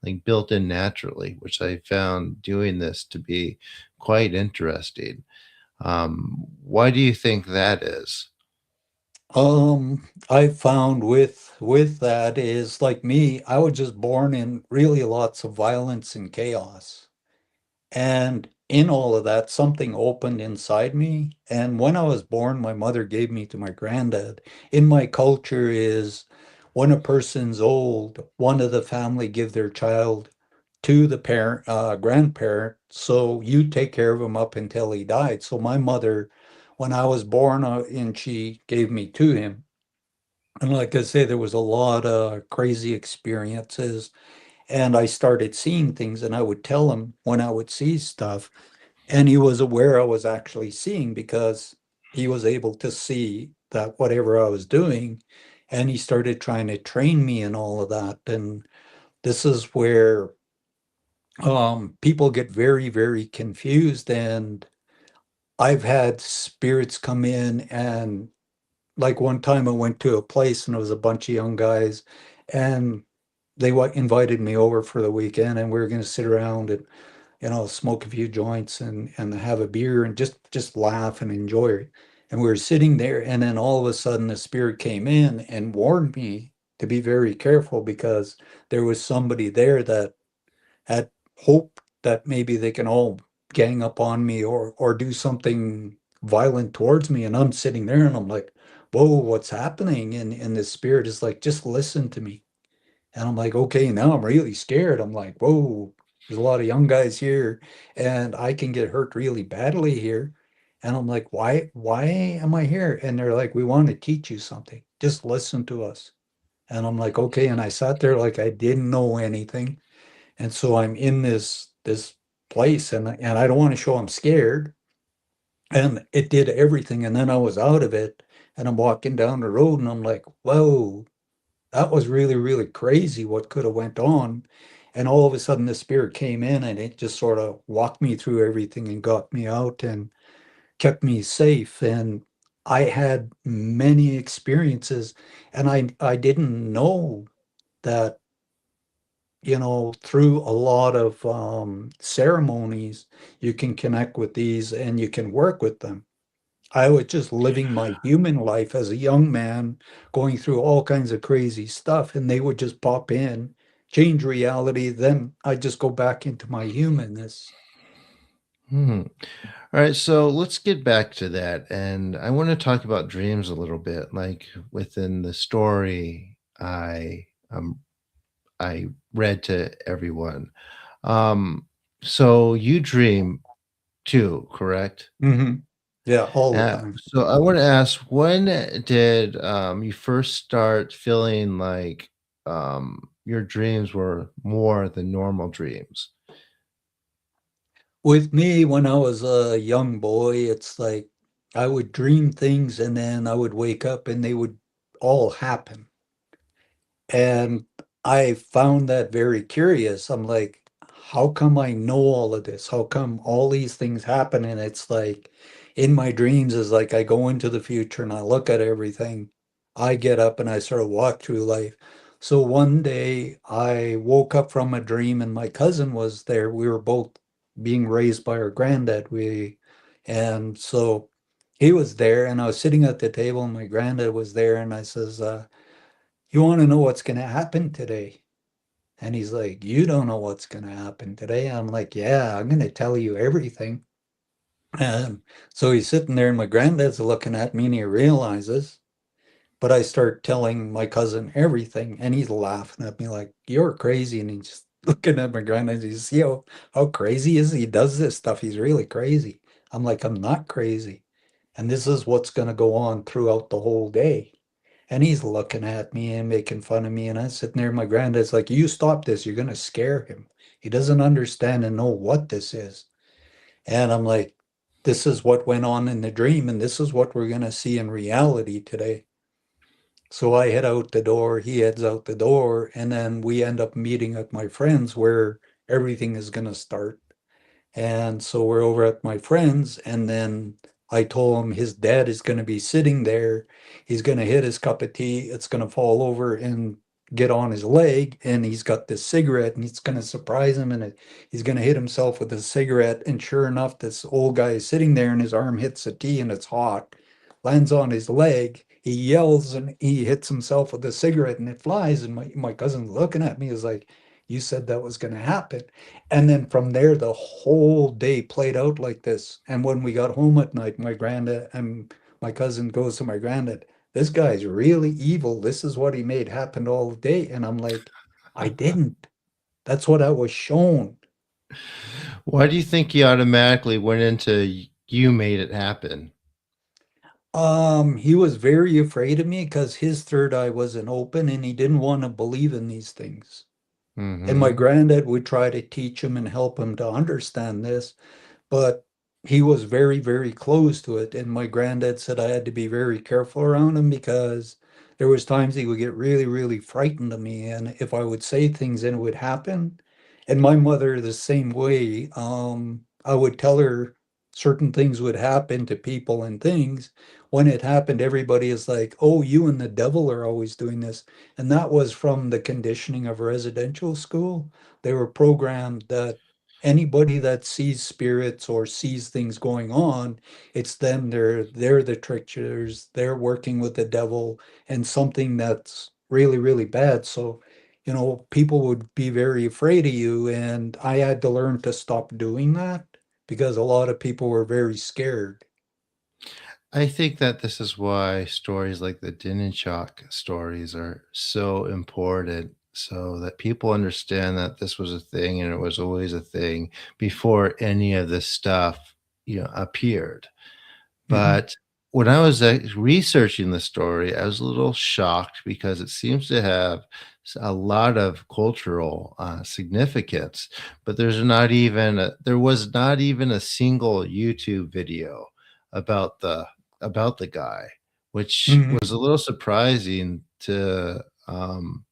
like built in naturally, which I found doing this to be quite interesting. Why do you think that is? I found with that is like me, I was just born in really lots of violence and chaos. And in all of that, something opened inside me. And when I was born, my mother gave me to my granddad. In my culture is when a person's old, one of the family give their child to the grandparent. So you take care of him up until he died. So my mother, when I was born, and she gave me to him. And like I say, there was a lot of crazy experiences. And I started seeing things, and I would tell him when I would see stuff. And he was aware I was actually seeing because he was able to see that whatever I was doing. And he started trying to train me and all of that. And this is where people get very, very confused. And I've had spirits come in, and like one time I went to a place and it was a bunch of young guys, and they invited me over for the weekend, and we were going to sit around and smoke a few joints and have a beer and just laugh and enjoy it. And we were sitting there, and then all of a sudden the spirit came in and warned me to be very careful because there was somebody there that had hoped that maybe they can all gang up on me or do something violent towards me. And I'm sitting there and I'm like, whoa, what's happening? And the spirit is like, just listen to me. And I'm like, okay, now I'm really scared. I'm like, whoa, there's a lot of young guys here and I can get hurt really badly here. And I'm like, why am I here? And they're like, we want to teach you something. Just listen to us. And I'm like, okay. And I sat there like I didn't know anything. And so I'm in this place, and I don't want to show I'm scared. And it did everything. And then I was out of it and I'm walking down the road and I'm like, whoa, that was really, really crazy what could have went on. And all of a sudden the spirit came in and it just sort of walked me through everything and got me out and kept me safe. And I had many experiences, and I didn't know that, through a lot of ceremonies, you can connect with these and you can work with them. I was just living my human life as a young man, going through all kinds of crazy stuff, and they would just pop in, change reality. Then I just go back into my humanness. Hmm. All right, so let's get back to that, and I want to talk about dreams a little bit. Like within the story, I read to everyone. Um, so you dream too, correct? Hmm. Yeah, all the time. So I want to ask, when did you first start feeling like your dreams were more than normal dreams? With me, when I was a young boy, it's like I would dream things and then I would wake up and they would all happen. And I found that very curious. I'm like, how come I know all of this? How come all these things happen? And it's like in my dreams is like I go into the future and I look at everything. I get up and I sort of walk through life. So one day I woke up from a dream and my cousin was there. We were both being raised by our granddad. And so he was there and I was sitting at the table and my granddad was there and I says, you want to know what's going to happen today? And he's like, you don't know what's going to happen today. I'm like, yeah, I'm going to tell you everything. And so he's sitting there and my granddad's looking at me and he realizes, but I start telling my cousin everything and he's laughing at me like, you're crazy. And he's just looking at my granddad. You see how crazy is he? He does this stuff. He's really crazy. I'm like, I'm not crazy. And this is what's going to go on throughout the whole day. And he's looking at me and making fun of me. And I'm sitting there, my granddad's like, you stop this. You're going to scare him. He doesn't understand and know what this is. And I'm like, this is what went on in the dream. And this is what we're going to see in reality today. So I head out the door. He heads out the door. And then we end up meeting at my friend's where everything is going to start. And so we're over at my friend's, and then I told him his dad is going to be sitting there. He's going to hit his cup of tea. It's going to fall over and get on his leg. And he's got this cigarette, and he's going to surprise him. And he's going to hit himself with a cigarette. And sure enough, this old guy is sitting there, and his arm hits the tea, and it's hot, lands on his leg. He yells, and he hits himself with a cigarette, and it flies. And my cousin looking at me is like, you said that was going to happen. And then from there, the whole day played out like this. And when we got home at night, my granddad and my cousin goes to my granddad, this guy's really evil. This is what he made happen all day. And I'm like, I didn't. That's what I was shown. Why do you think he automatically went into you made it happen? He was very afraid of me because his third eye wasn't open and he didn't want to believe in these things. And my Mm-hmm. granddad would try to teach him and help him to understand this. But he was very, very close to it. And my granddad said I had to be very careful around him because there was times he would get really, really frightened of me. And if I would say things, then it would happen. And my mother, the same way, I would tell her certain things would happen to people and things. When it happened, everybody is like, oh, you and the devil are always doing this. And that was from the conditioning of residential school. They were programmed that anybody that sees spirits or sees things going on, it's them. They're the tricksters. They're working with the devil and something that's really, really bad. So, people would be very afraid of you, and I had to learn to stop doing that because a lot of people were very scared. I think that this is why stories like the Din and Shock stories are so important, so that people understand that this was a thing and it was always a thing before any of this stuff, appeared. Mhm. But when I was researching the story, I was a little shocked because it seems to have a lot of cultural significance. But there was not even a single YouTube video about the guy, which Mhm. was a little surprising to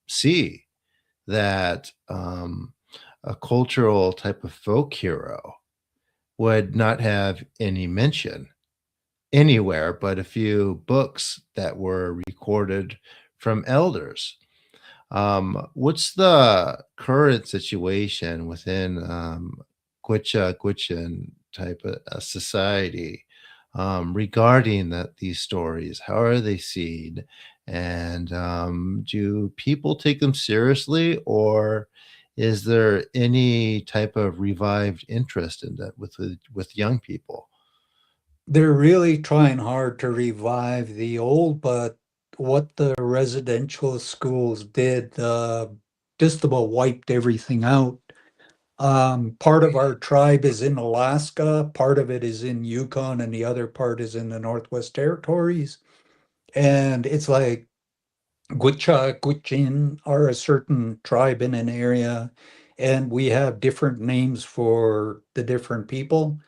see that a cultural type of folk hero would not have any mention anywhere but a few books that were recorded from elders. What's the current situation within Gwich'in type of society regarding these stories? How are they seen? And do people take them seriously, or is there any type of revived interest in that with young people? They're really trying hard to revive the old, but what the residential schools did, just about wiped everything out. Part of our tribe is in Alaska, part of it is in Yukon, and the other part is in the Northwest Territories. And it's like Gwich'in are a certain tribe in an area, and we have different names for the different people.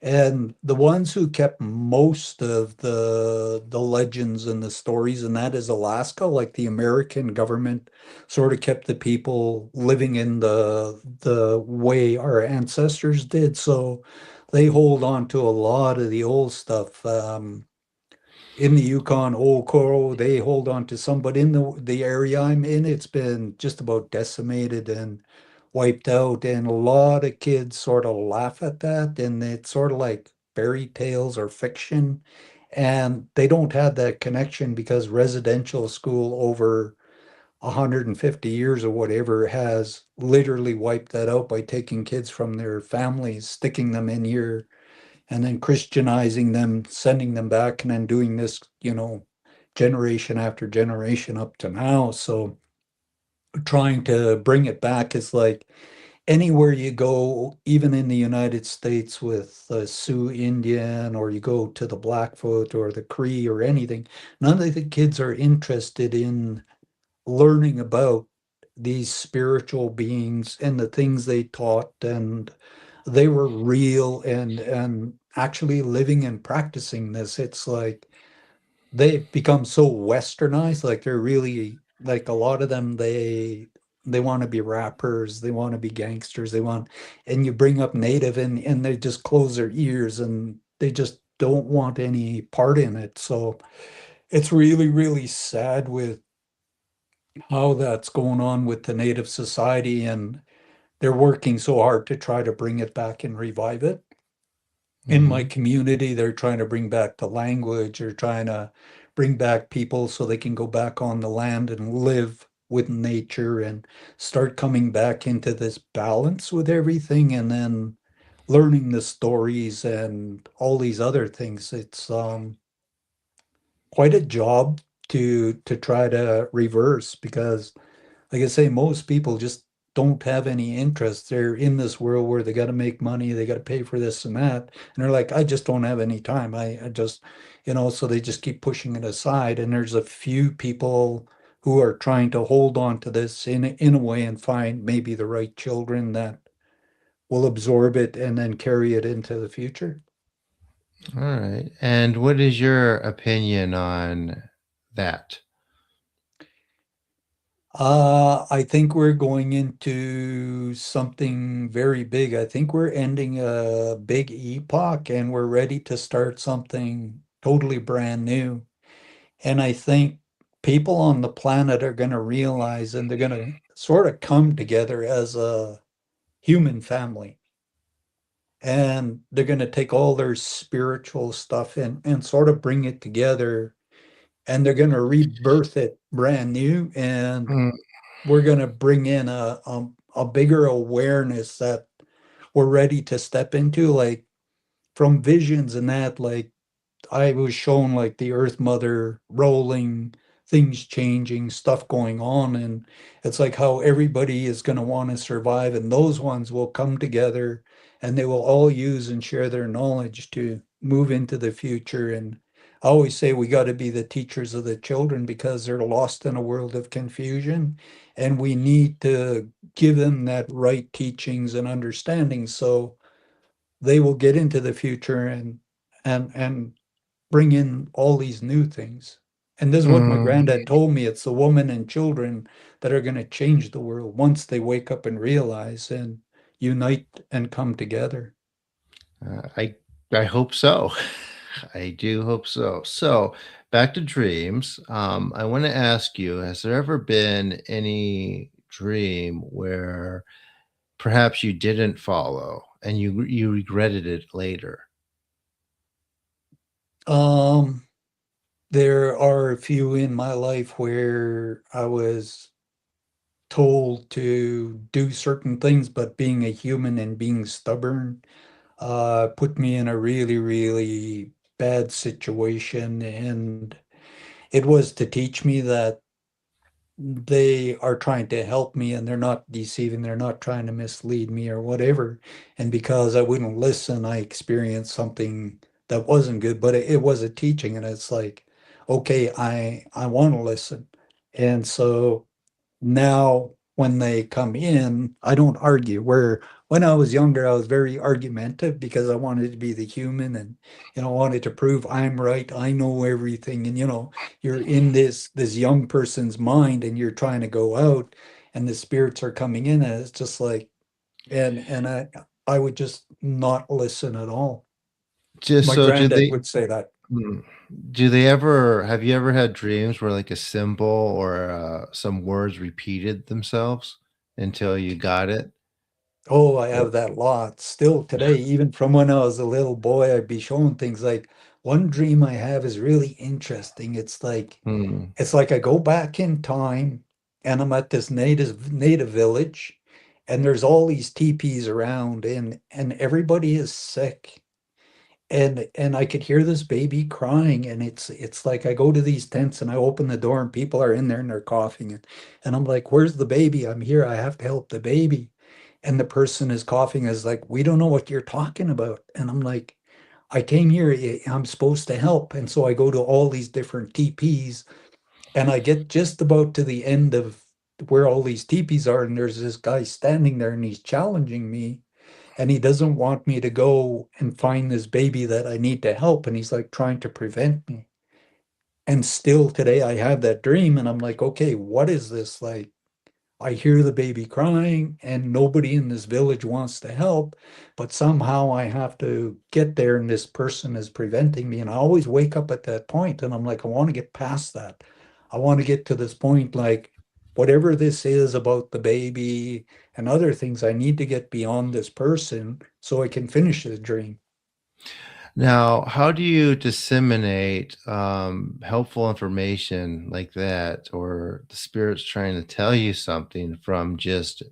And the ones who kept most of the legends and the stories, and that is Alaska, like the American government sort of kept the people living in the way our ancestors did. So they hold on to a lot of the old stuff. In the Yukon, Old Coral, they hold on to some, but in the area I'm in, it's been just about decimated and wiped out. And a lot of kids sort of laugh at that, and it's sort of like fairy tales or fiction. And they don't have that connection because residential school over 150 years or whatever has literally wiped that out by taking kids from their families, sticking them in here and then Christianizing them, sending them back, and then doing this, generation after generation up to now. So trying to bring it back is like anywhere you go, even in the United States with the Sioux Indian, or you go to the Blackfoot or the Cree or anything, none of the kids are interested in learning about these spiritual beings and the things they taught, and they were real and actually living and practicing this. It's like they've become so westernized, like they're really like a lot of them, they want to be rappers, they want to be gangsters, and you bring up native and they just close their ears and they just don't want any part in it. So it's really, really sad with how that's going on with the native society, and they're working so hard to try to bring it back and revive it. In my Hmm. community, they're trying to bring back the language, they're trying to bring back people so they can go back on the land and live with nature and start coming back into this balance with everything, and then learning the stories and all these other things. It's quite a job to try to reverse because like I say, most people just don't have any interest. They're in this world where they got to make money, they got to pay for this and that. And they're like, I just don't have any time. I just, so they just keep pushing it aside. And there's a few people who are trying to hold on to this in a way and find maybe the right children that will absorb it and then carry it into the future. All right. And what is your opinion on that? I think we're going into something very big. I think we're ending a big epoch and we're ready to start something totally brand new. And I think people on the planet are going to realize and they're going to sort of come together as a human family. And they're going to take all their spiritual stuff and sort of bring it together, and they're going to rebirth it brand new. And Mm. we're going to bring in a bigger awareness that we're ready to step into, like from visions and that, like I was shown like the Earth Mother rolling, things changing, stuff going on. And it's like how everybody is going to want to survive. And those ones will come together and they will all use and share their knowledge to move into the future. And I always say we got to be the teachers of the children because they're lost in a world of confusion. And we need to give them that right teachings and understanding so they will get into the future and bring in all these new things. And this is what my granddad Mm. told me. It's the woman and children that are going to change the world once they wake up and realize and unite and come together. I hope so. I do hope so. So, back to dreams. I want to ask you: has there ever been any dream where perhaps you didn't follow and you regretted it later? Um, there are a few in my life where I was told to do certain things, but being a human and being stubborn put me in a really, really bad situation. And it was to teach me that they are trying to help me and they're not deceiving, they're not trying to mislead me or whatever. And because I wouldn't listen, I experienced something that wasn't good, but it was a teaching. And it's like, okay, I want to listen. And so now when they come in, I don't argue. Where when I was younger, I was very argumentative because I wanted to be the human and, wanted to prove I'm right, I know everything. And, you're in this young person's mind and you're trying to go out and the spirits are coming in and it's just like, and I would just not listen at all. Just My so do granddad they would say that. hmm, do they ever have you ever had dreams where like a symbol or, some words repeated themselves until you got it? Oh, I Or have that lot still today. Even from when I was a little boy, I'd be shown things like one dream I have is really interesting. hmm, It's like I go back in time and I'm at this native village and there's all these teepees around and everybody is sick. And I could hear this baby crying and it's like I go to these tents and I open the door and people are in there and they're coughing and I'm like, "Where's the baby? I'm here. I have to help the baby." And the person is coughing is like, "We don't know what you're talking about." And I'm like, "I came here. I'm supposed to help." And so I go to all these different TPs and I get just about to the end of where all these teepees are, and there's this guy standing there and he's challenging me and he doesn't want me to go and find this baby that I need to help. And he's like trying to prevent me. And still today I have that dream and I'm like, okay, what is this? Like, I hear the baby crying and nobody in this village wants to help, but somehow I have to get there and this person is preventing me. And I always wake up at that point and I'm like, I want to get past that. I want to get to this point, like whatever this is about the baby and other things, I need to get beyond this person so I can finish the dream. now, how do you disseminate, helpful information like that or the spirits trying to tell you something from just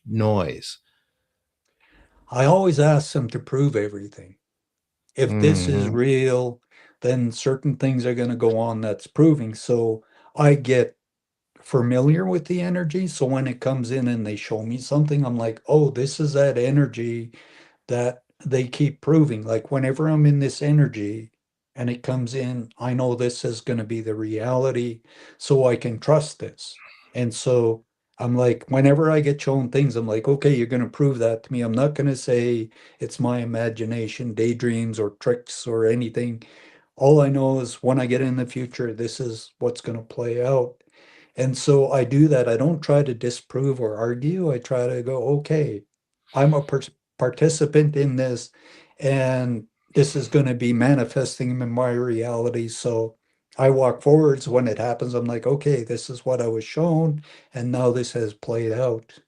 noise? I always ask them to prove everything. If this is Mhm, real, then certain things are going to go on that's proving. So I get familiar with the energy. So when it comes in and they show me something, I'm like, oh, this is that energy that they keep proving. Like whenever I'm in this energy and it comes in, I know this is going to be the reality, so I can trust this. And so I'm like, whenever I get shown things, I'm like, okay, you're going to prove that to me. I'm not going to say it's my imagination, daydreams, or tricks or anything. All I know is when I get in the future, this is what's going to play out. And so I do that. I don't try to disprove or argue. I try to go, okay, I'm a participant in this, and this is going to be manifesting in my reality. So I walk forwards when it happens. I'm like, okay, this is what I was shown, and now this has played out.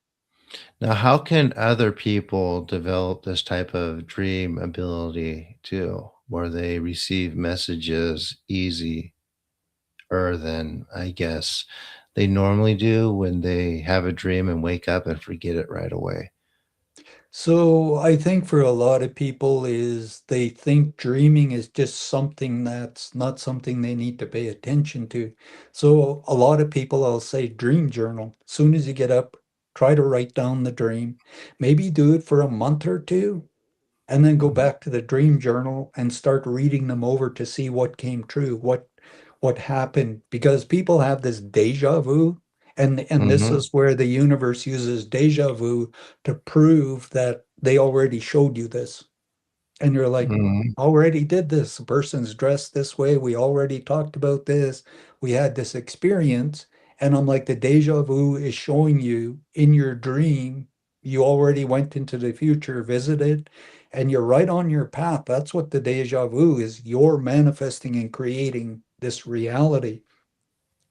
now, how can other people develop this type of dream ability too, where they receive messages easier than, I guess, they normally do when they have a dream and wake up and forget it right away? So I think for a lot of people is they think dreaming is just something that's not something they need to pay attention to. So a lot of people, I'll say dream journal. As soon as you get up, try to write down the dream. Maybe do it for a month or two and then go back to the dream journal and start reading them over to see what came true, what happened, because people have this deja vu, and this Mhm, is where the universe uses deja vu to prove that they already showed you this. And you're like, mhm. already did this. The person's dressed this way. We already talked about this. We had this experience. And I'm like, the deja vu is showing you in your dream, you already went into the future, visited, and you're right on your path. That's what the deja vu is. You're manifesting and creating this reality.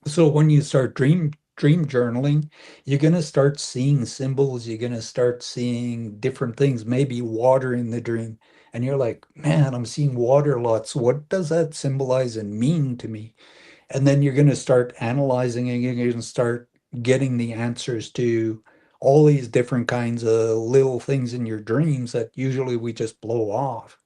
So when you start dream journaling, you're going to start seeing symbols, you're going to start seeing different things, maybe water in the dream. And you're like, "Man, I'm seeing water a lot. So what does that symbolize and mean to me?" And then you're going to start analyzing and you're going to start getting the answers to all these different kinds of little things in your dreams that usually we just blow off.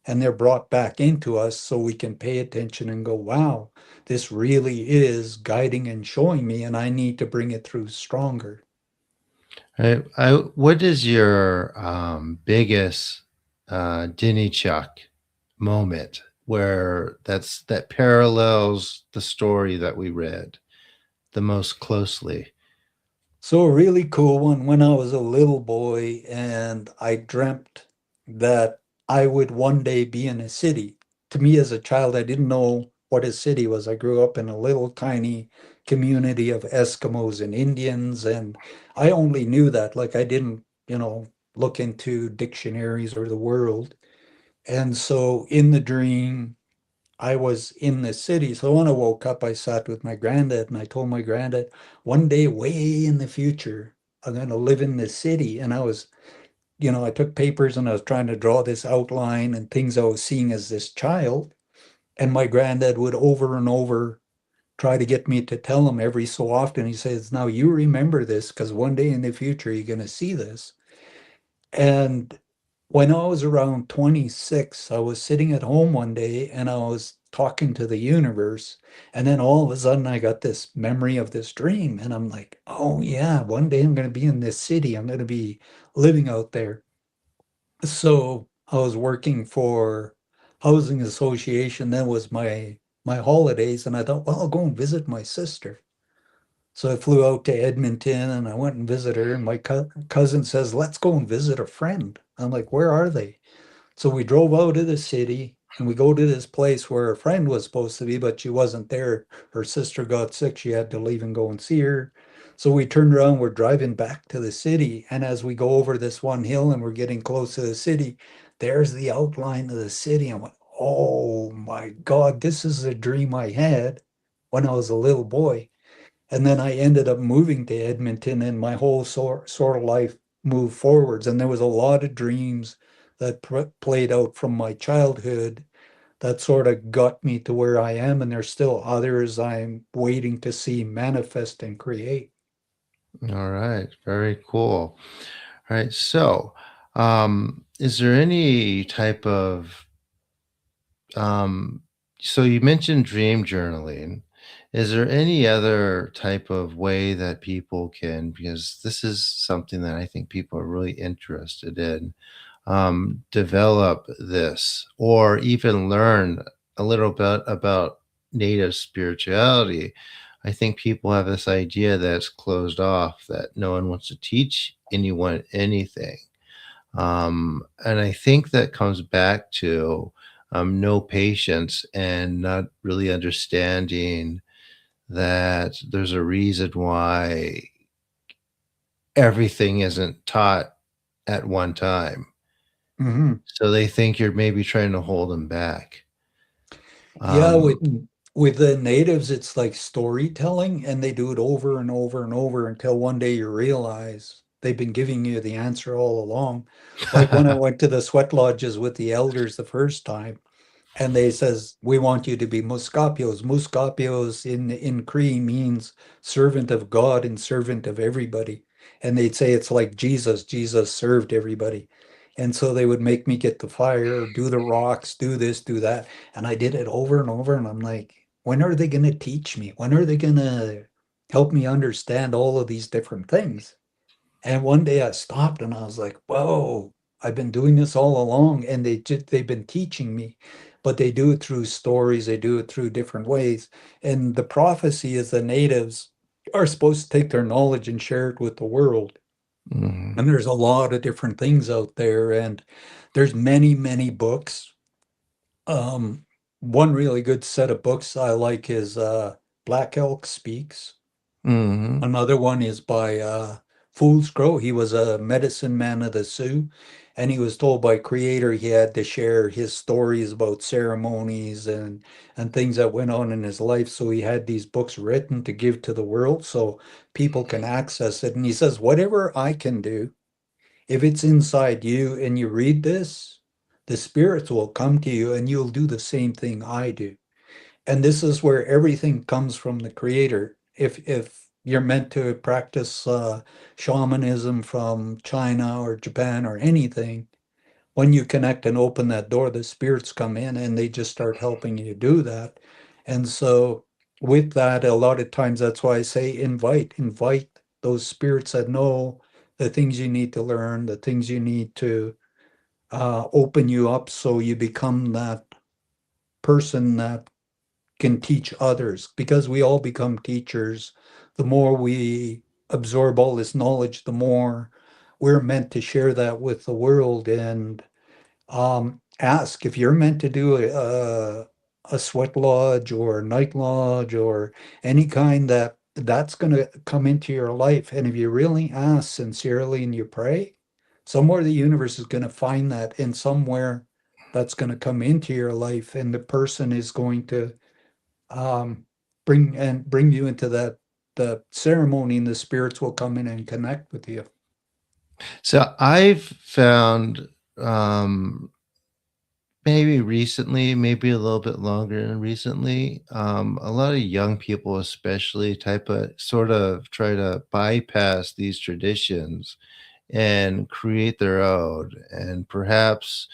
And they're brought back into us so we can pay attention and go, wow, this really is guiding and showing me, and I need to bring it through stronger. What is your, biggest, Dinny Chuck moment where that parallels the story that we read the most closely? So a really cool one when I was a little boy and I dreamt that I would one day be in a city. To me as a child, I didn't know what a city was. I grew up in a little tiny community of Eskimos and Indians, and I only knew that. Like I didn't, look into dictionaries or the world. And so in the dream, I was in the city. So when I woke up, I sat with my granddad and I told my granddad, one day way in the future, I'm going to live in the city. And I took papers and I was trying to draw this outline and things I was seeing as this child. And my granddad would over and over try to get me to tell him every so often. He says, now you remember this because one day in the future, you're going to see this. And when I was around 26, I was sitting at home one day and I was talking to the universe. And then all of a sudden, I got this memory of this dream. And I'm like, oh, yeah, one day I'm going to be in this city. I'm going to be living out there. So I was working for housing association. That was my holidays. And I thought, well, I'll go and visit my sister. So I flew out to Edmonton and I went and visited her. And my cousin says, let's go and visit a friend. I'm like, where are they? So we drove out of the city and we go to this place where a friend was supposed to be, but she wasn't there. Her sister got sick. She had to leave and go and see her. So we turned around, we're driving back to the city. And as we go over this one hill and we're getting close to the city, there's the outline of the city. I went, oh my God, this is a dream I had when I was a little boy. And then I ended up moving to Edmonton and my whole sort of life moved forwards. And there was a lot of dreams that played out from my childhood that sort of got me to where I am. And there's still others I'm waiting to see manifest and create. All right, very cool. All right, so is there any type of um, so you mentioned dream journaling. Is there any other type of way that people can, because this is something that I think people are really interested in, develop this or even learn a little bit about native spirituality? I think people have this idea that it's closed off, that no one wants to teach anyone anything. And I think that comes back to no patience and not really understanding that there's a reason why everything isn't taught at one time. Hmm. So they think you're maybe trying to hold them back. Yeah, Um, with the natives, it's like storytelling, and they do it over and over and over until one day you realize they've been giving you the answer all along. Like when I went to the sweat lodges with the elders the first time, and they says we want you to be Muscapios. Muscapios in Cree means servant of God and servant of everybody. And they'd say it's like Jesus. Jesus served everybody. And so they would make me get the fire, do the rocks, do this, do that. And I did it over and over. And I'm like, when are they going to teach me? When are they going to help me understand all of these different things? And one day I stopped and I was like, whoa, I've been doing this all along. And they've been teaching me, but they do it through stories, they do it through different ways. And the prophecy is the natives are supposed to take their knowledge and share it with the world. mhm, And there's a lot of different things out there, and there's many, many books. Um, One really good set of books I like is Black Elk Speaks. mhm, Another one is by Fool's Crow. He was a medicine man of the Sioux, and he was told by Creator he had to share his stories about ceremonies and things that went on in his life. So he had these books written to give to the world so people can access it. And he says, whatever I can do, if it's inside you and you read this, the spirits will come to you and you'll do the same thing I do. And this is where everything comes from the creator. If you're meant to practice shamanism from China or Japan or anything, when you connect and open that door, the spirits come in and they just start helping you do that. And so with that, a lot of times that's why I say invite those spirits that know the things you need to learn, the things you need to open you up so you become that person that can teach others because we all become teachers the more we absorb all this knowledge, the more we're meant to share that with the world. And ask if you're meant to do a sweat lodge or a night lodge or any kind that's going to come into your life. And if you really ask sincerely and you pray, somewhere the universe is going to find that, and somewhere that's going to come into your life, and the person is going to um, bring you into the ceremony, and the spirits will come in and connect with you. So I've found, um, maybe recently, maybe a little bit longer than recently, a lot of young people especially type of sort of try to bypass these traditions and create their own, and perhaps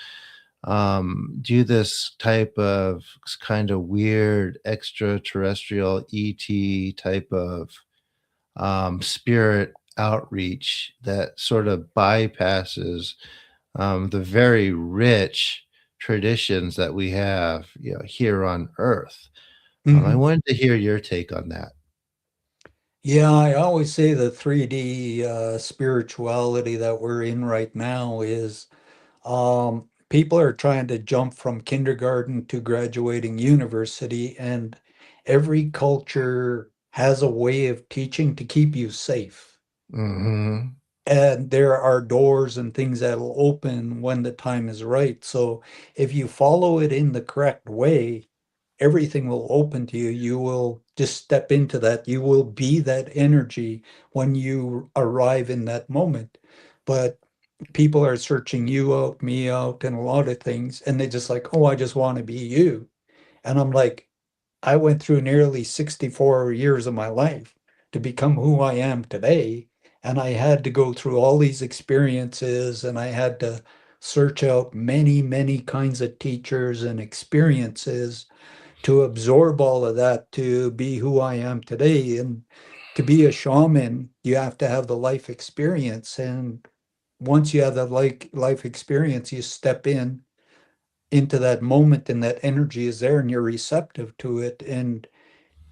do this type of kind of weird extraterrestrial ET type of spirit outreach that sort of bypasses the very rich traditions that we have, here on Earth. I Mhm. wanted to hear your take on that. Yeah, I always say the 3D spirituality that we're in right now is people are trying to jump from kindergarten to graduating university, and every culture has a way of teaching to keep you safe. Hmm. And there are doors and things that'll open when the time is right. So if you follow it in the correct way, everything will open to you. You will just step into that. You will be that energy when you arrive in that moment. But people are searching you out, me out, and a lot of things, and they just like, oh, I just want to be you. And I'm like, I went through nearly 64 years of my life to become who I am today. And I had to go through all these experiences, and I had to search out many, many kinds of teachers and experiences to absorb all of that to be who I am today. And to be a shaman, you have to have the life experience. And once you have that life experience, you step into that moment, and that energy is there, and you're receptive to it, and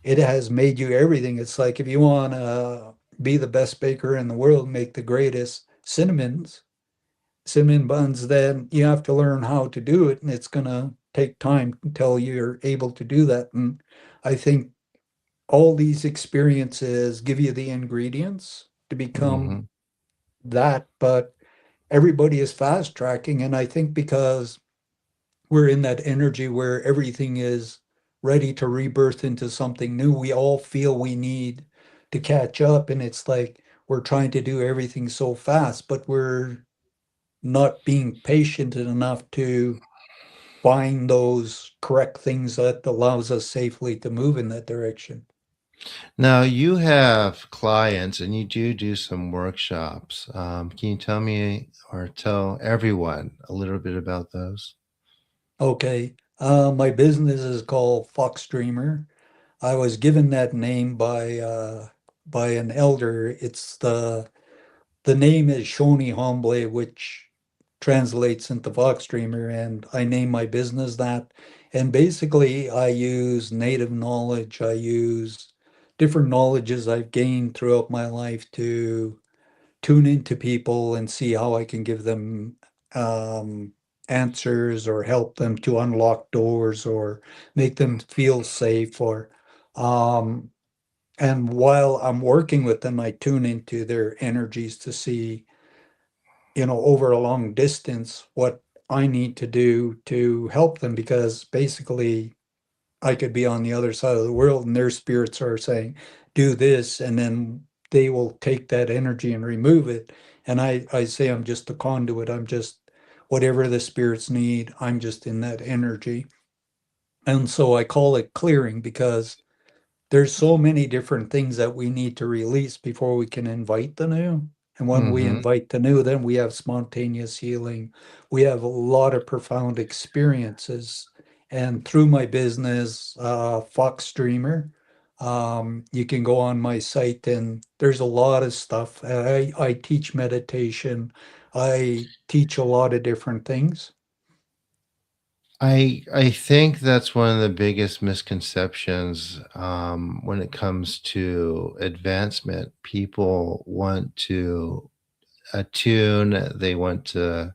it has made you everything. It's like if you want to be the best baker in the world, make the greatest cinnamon buns, then you have to learn how to do it, and it's going to take time until you're able to do that. And I think all these experiences give you the ingredients to become Hmm. that, but everybody is fast tracking. And I think because we're in that energy where everything is ready to rebirth into something new, we all feel we need to catch up. And it's like we're trying to do everything so fast, but we're not being patient enough to find those correct things that allows us safely to move in that direction. Now you have clients and you do some workshops. Can you tell me or tell everyone a little bit about those? Okay. My business is called Fox Streamer. I was given that name by an elder. It's the name is Shoni Homble, which translates into Fox Streamer, and I name my business that. And basically, I use native knowledge. I use different knowledges I've gained throughout my life to tune into people and see how I can give them um, answers or help them to unlock doors or make them feel safe. Or um, and while I'm working with them, I tune into their energies to see, over a long distance, what I need to do to help them, because basically I could be on the other side of the world and their spirits are saying, do this, and then they will take that energy and remove it. And I say I'm just a conduit. I'm just whatever the spirits need, I'm just in that energy. And so I call it clearing, because there's so many different things that we need to release before we can invite the new. And when we Hmm. invite the new, then we have spontaneous healing. We have a lot of profound experiences. And through my business, Fox Streamer, you can go on my site and there's a lot of stuff. I teach meditation. I teach a lot of different things. I think that's one of the biggest misconceptions when it comes to advancement. People want to attune, they want to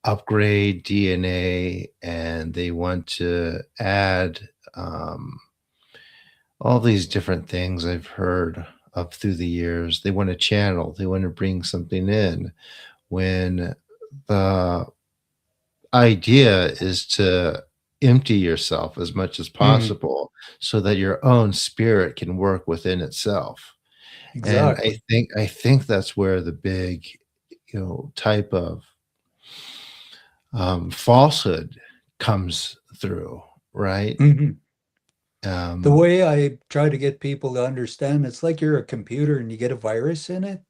upgrade DNA, and they want to add um, all these different things I've heard of through the years. They want to channel, they want to bring something in when the idea is to empty yourself as much as Mhm. possible so that your own spirit can work within itself. And Exactly. I think that's where the big, type of falsehood comes through, right? Mhm. The Um, way I try to get people to understand, it's like you're a computer and you get a virus in it.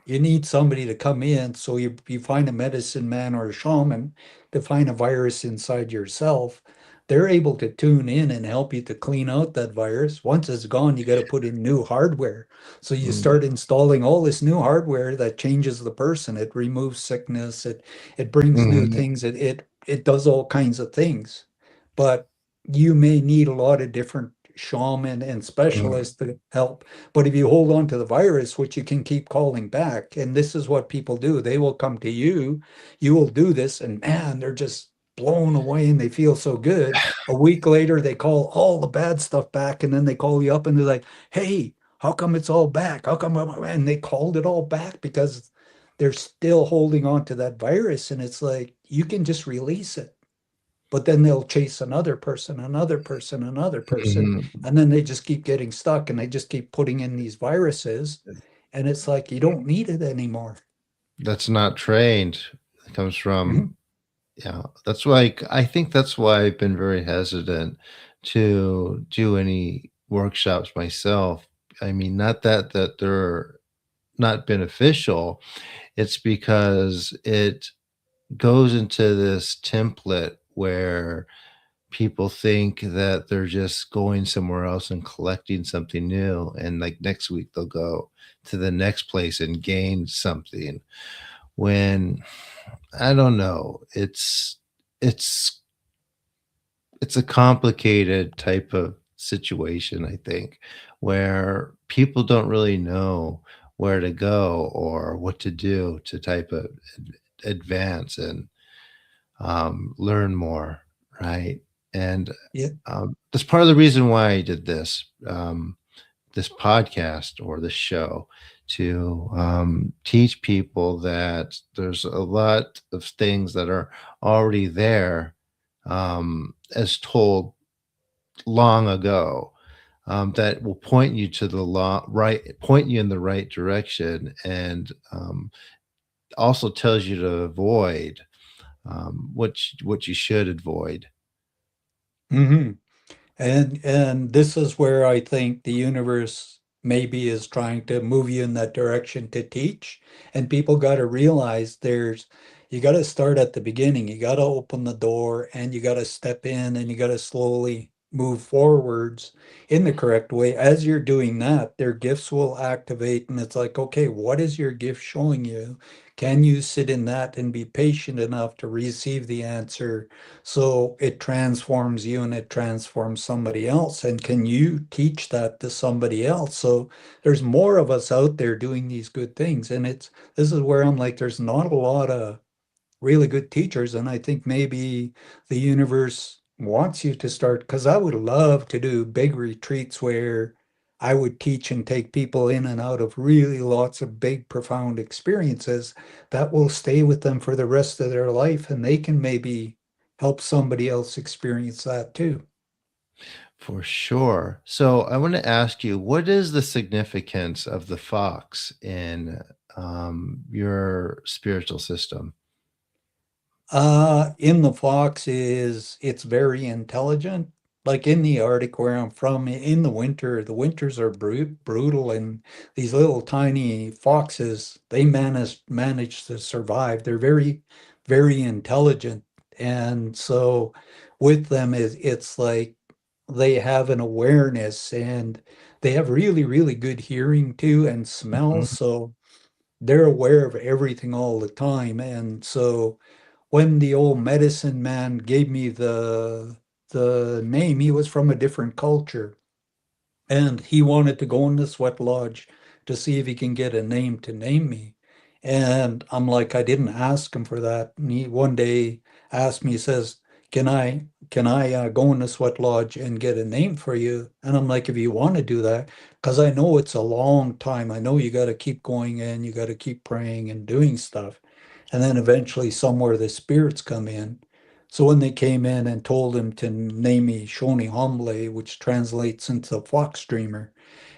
You need somebody to come in, so you find a medicine man or a shaman to find a virus inside yourself. They're able to tune in and help you to clean out that virus. Once it's gone, you got to put in new hardware. So you mm, start installing all this new hardware that changes the person. It removes sickness. It brings new mhm, things. It does all kinds of things. But you may need a lot of different shaman and mm, specialists to help. But if you hold on to the virus, which you can keep calling back, and this is what people do, they will come to you, you will do this, and man, they're just blown away and they feel so good. A week later, they call all the bad stuff back, and then they call you up and they're like, hey, how come it's all back? How come? And they called it all back because they're still holding on to that virus. And it's like, you can just release it. But then they'll chase another person, another person, another person, mhm. and then they just keep getting stuck and they just keep putting in these viruses. And it's like you don't need it anymore. That's not trained. It comes Mhm. from, yeah. That's why I think that's why I've been very hesitant to do any workshops myself. I mean, not that they're not beneficial. It's because it goes into this template where people think that they're just going somewhere else and collecting something new, and like next week they'll go to the next place and gain something, when I don't know, it's it's a complicated type of situation, I think, where people don't really know where to go or what to do to type of advance and learn more, right? And Yeah. that's part of the reason why I did this podcast or this show, to teach people that there's a lot of things that are already there, as told long ago, that will point you to the point you in the right direction, and also tells you to avoid what you should avoid. hmm and this is where I think the universe maybe is trying to move you in that direction to teach. And people got to realize you got to start at the beginning. You got to open the door and you got to step in and you got to slowly move forwards in the correct way. As you're doing that, their gifts will activate. And it's like, okay, what is your gift showing you? Can you sit in that and be patient enough to receive the answer? So it transforms you and it transforms somebody else. And can you teach that to somebody else? So there's more of us out there doing these good things. And this is where I'm like, there's not a lot of really good teachers. And I think maybe the universe wants you to start, because I would love to do big retreats where I would teach and take people in and out of really lots of big, profound experiences that will stay with them for the rest of their life. And they can maybe help somebody else experience that too. For sure. So I want to ask you, what is the significance of the fox in your spiritual system? In the fox it's very intelligent. Like in the Arctic where I'm from, in the winter, the winters are brutal, and these little tiny foxes, they manage to survive. They're very, very intelligent. And so with them it's like they have an awareness and they have really, really good hearing too and smell. Mhm. So they're aware of everything all the time. And so when the old medicine man gave me the name, he was from a different culture. And he wanted to go in the sweat lodge to see if he can get a name to name me. And I'm like, I didn't ask him for that. And he one day asked me, he says, can I go in the sweat lodge and get a name for you? And I'm like, if you want to do that, because I know it's a long time. I know you got to keep going in, you got to keep praying and doing stuff. And then eventually somewhere the spirits come in. So when they came in and told him to name me Shoni Homble, which translates into fox dreamer,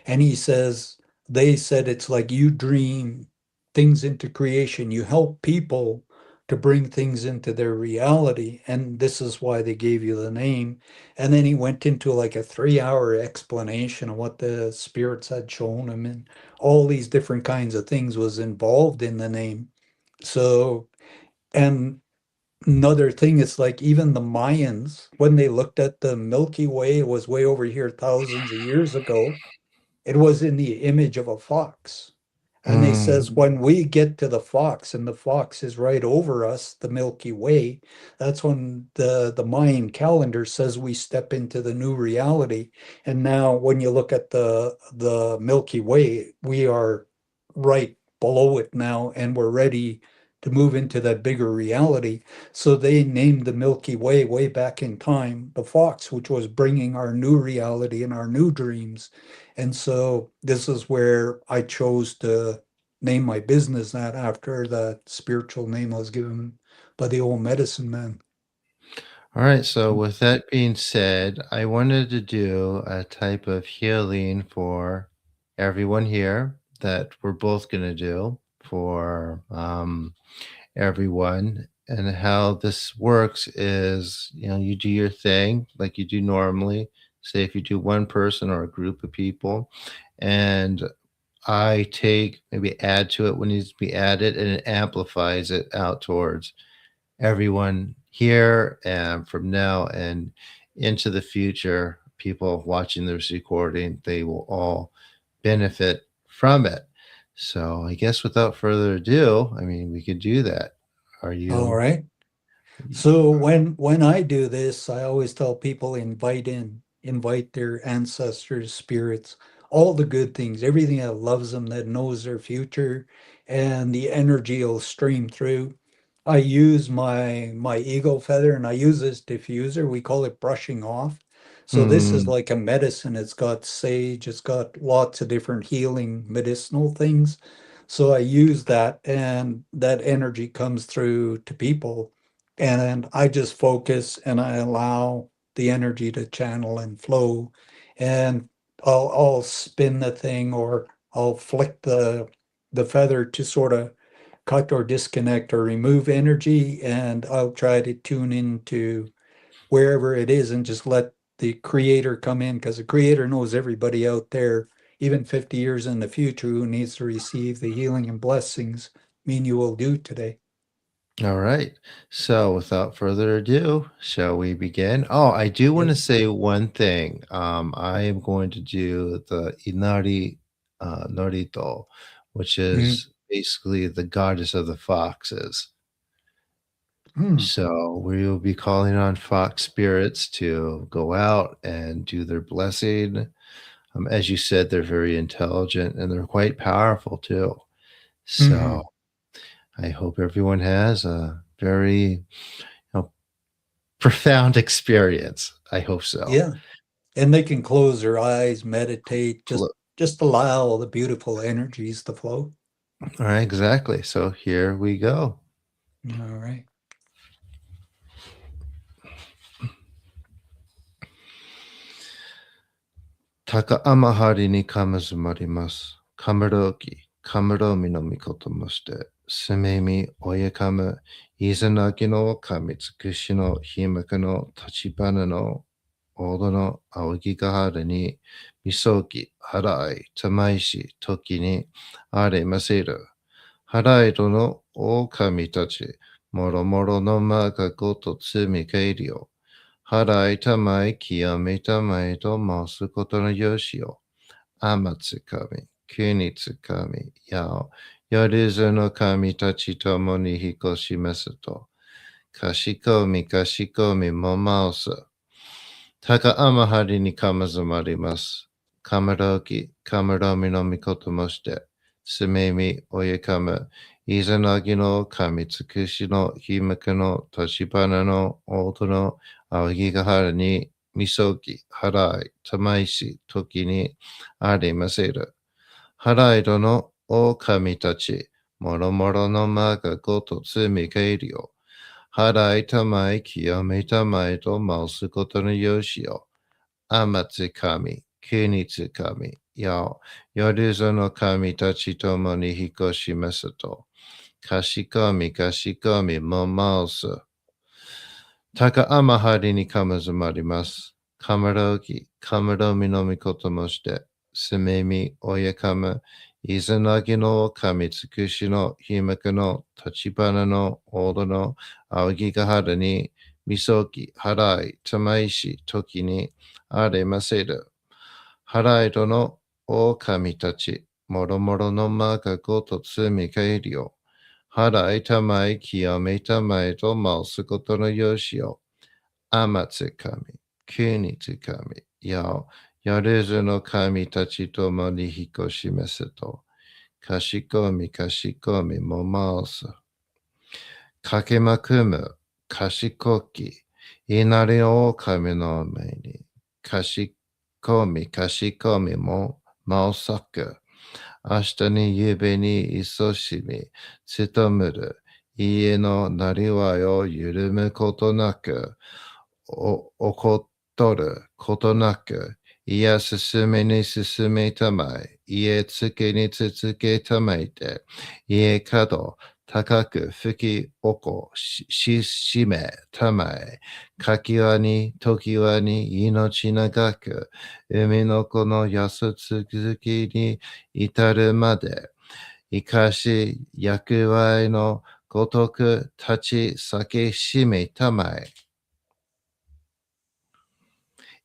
and he says, they said it's like you dream things into creation. You help people to bring things into their reality. And this is why they gave you the name. And then he went into like a 3 hour explanation of what the spirits had shown him and all these different kinds of things was involved in the name. So, and another thing is like even the Mayans, when they looked at the Milky Way, it was way over here thousands of years ago. It was in the image of a fox. And they says Mm, when we get to the fox and the fox is right over us, the Milky Way, that's when the Mayan calendar says we step into the new reality. And now when you look at the Milky Way, we are right below it now and we're ready to move into that bigger reality. So they named the Milky Way way back in time, the fox, which was bringing our new reality and our new dreams. And so this is where I chose to name my business that after that spiritual name I was given by the old medicine man. all right. So, with that being said, I wanted to do a type of healing for everyone here that we're both going to do for everyone. And how this works is, you do your thing like you do normally. Say if you do one person or a group of people, and I take maybe add to it what needs to be added, and it amplifies it out towards everyone here and from now and into the future. People watching this recording, they will all benefit from it. So I guess without further ado, I mean, we could do that. Are All you? right. So when I do this, I always tell people invite their ancestors, spirits, all the good things, everything that loves them, that knows their future, and the energy will stream through. I use my eagle feather and I use this diffuser. We call it brushing off. So this is Mm, like a medicine. It's got sage, it's got lots of different healing medicinal things. So I use that and that energy comes through to people and I just focus and I allow the energy to channel and flow. And I'll spin the thing or I'll flick the feather to sort of cut or disconnect or remove energy. And I'll try to tune into wherever it is and just let the creator come in because the creator knows everybody out there, even 50 years in the future, who needs to receive the healing and blessings mean you will do today. all right. So without further ado, shall we begin? Oh, I do want to Yes. say one thing. I am going to do the Inari Norito, which Mm, is basically the goddess of the foxes. mm, So we will be calling on fox spirits to go out and do their blessing. As you said, they're very intelligent and they're quite powerful too. So mm. I hope everyone has a very profound experience. I hope so. Yeah. And they can close their eyes, meditate, Flo- just allow the beautiful energies to flow. All right, exactly. So here we go. All right. 高天張にかむずまります。かむろうき、かむろみのみこともして、すめみおやかむ、いざなぎのかみつくしのひむくの立花の大戸の仰ぎがはるに、みそき、払い、たまいし、時にあれませる。払いとの狼たち、もろもろのまがごと積み返りよ。払いたまい、清めたまいと申すことのよしよ。天つかみ、国つかみ、やお、よりずの神たちともに引っ越しますと。かしこみかしこみもまおす。高あまはりにかまずまります。かまろき、かまろみのみこともして、すめみおyeかむ、いざなぎの神つくしのひむくの立花のおとのあわぎがはらにみそき、はらい、たまいし、ときにありませる。はらいどのお神たち、もろもろのまがごとつみがいるよ。はらいたまい、清めたまいとまうすことのよしよ。あまつ神、くにつ神、や、夜ぞの神たちともに引っ越しますと。かしこみかしこみもまうす。高あまはりにかまずまります。かまろき、かまろみのみこともして、すめみおやかむ、いざなぎの神つくしのひまくの立ち花のおどのあわぎがはらに、みそき、はらい、たまいし、ときにあれませる。はらいどのお神たち、もろもろのまがごとつみかえりよ。はらいたまい、清めたまいとまうすことのよしよ。あまつ神、くにつ神、や、やるずの神たちともに引っ越しますと。かしこみかしこみもまおす。かけまくむ、かしこき、いなりお神の前に、かしこみかしこみもまおさく。明日にゆべにいそしみ、つとむる、家のなりわいを緩むことなく、起こっとることなく、いや進めに進めたまい、家つけに続けたまいて、家角高く吹き起こしめたまい、かきわに時はに命長く、海の子の安続きに至るまで、生かし役割のごとく立ち裂けしめたまえ。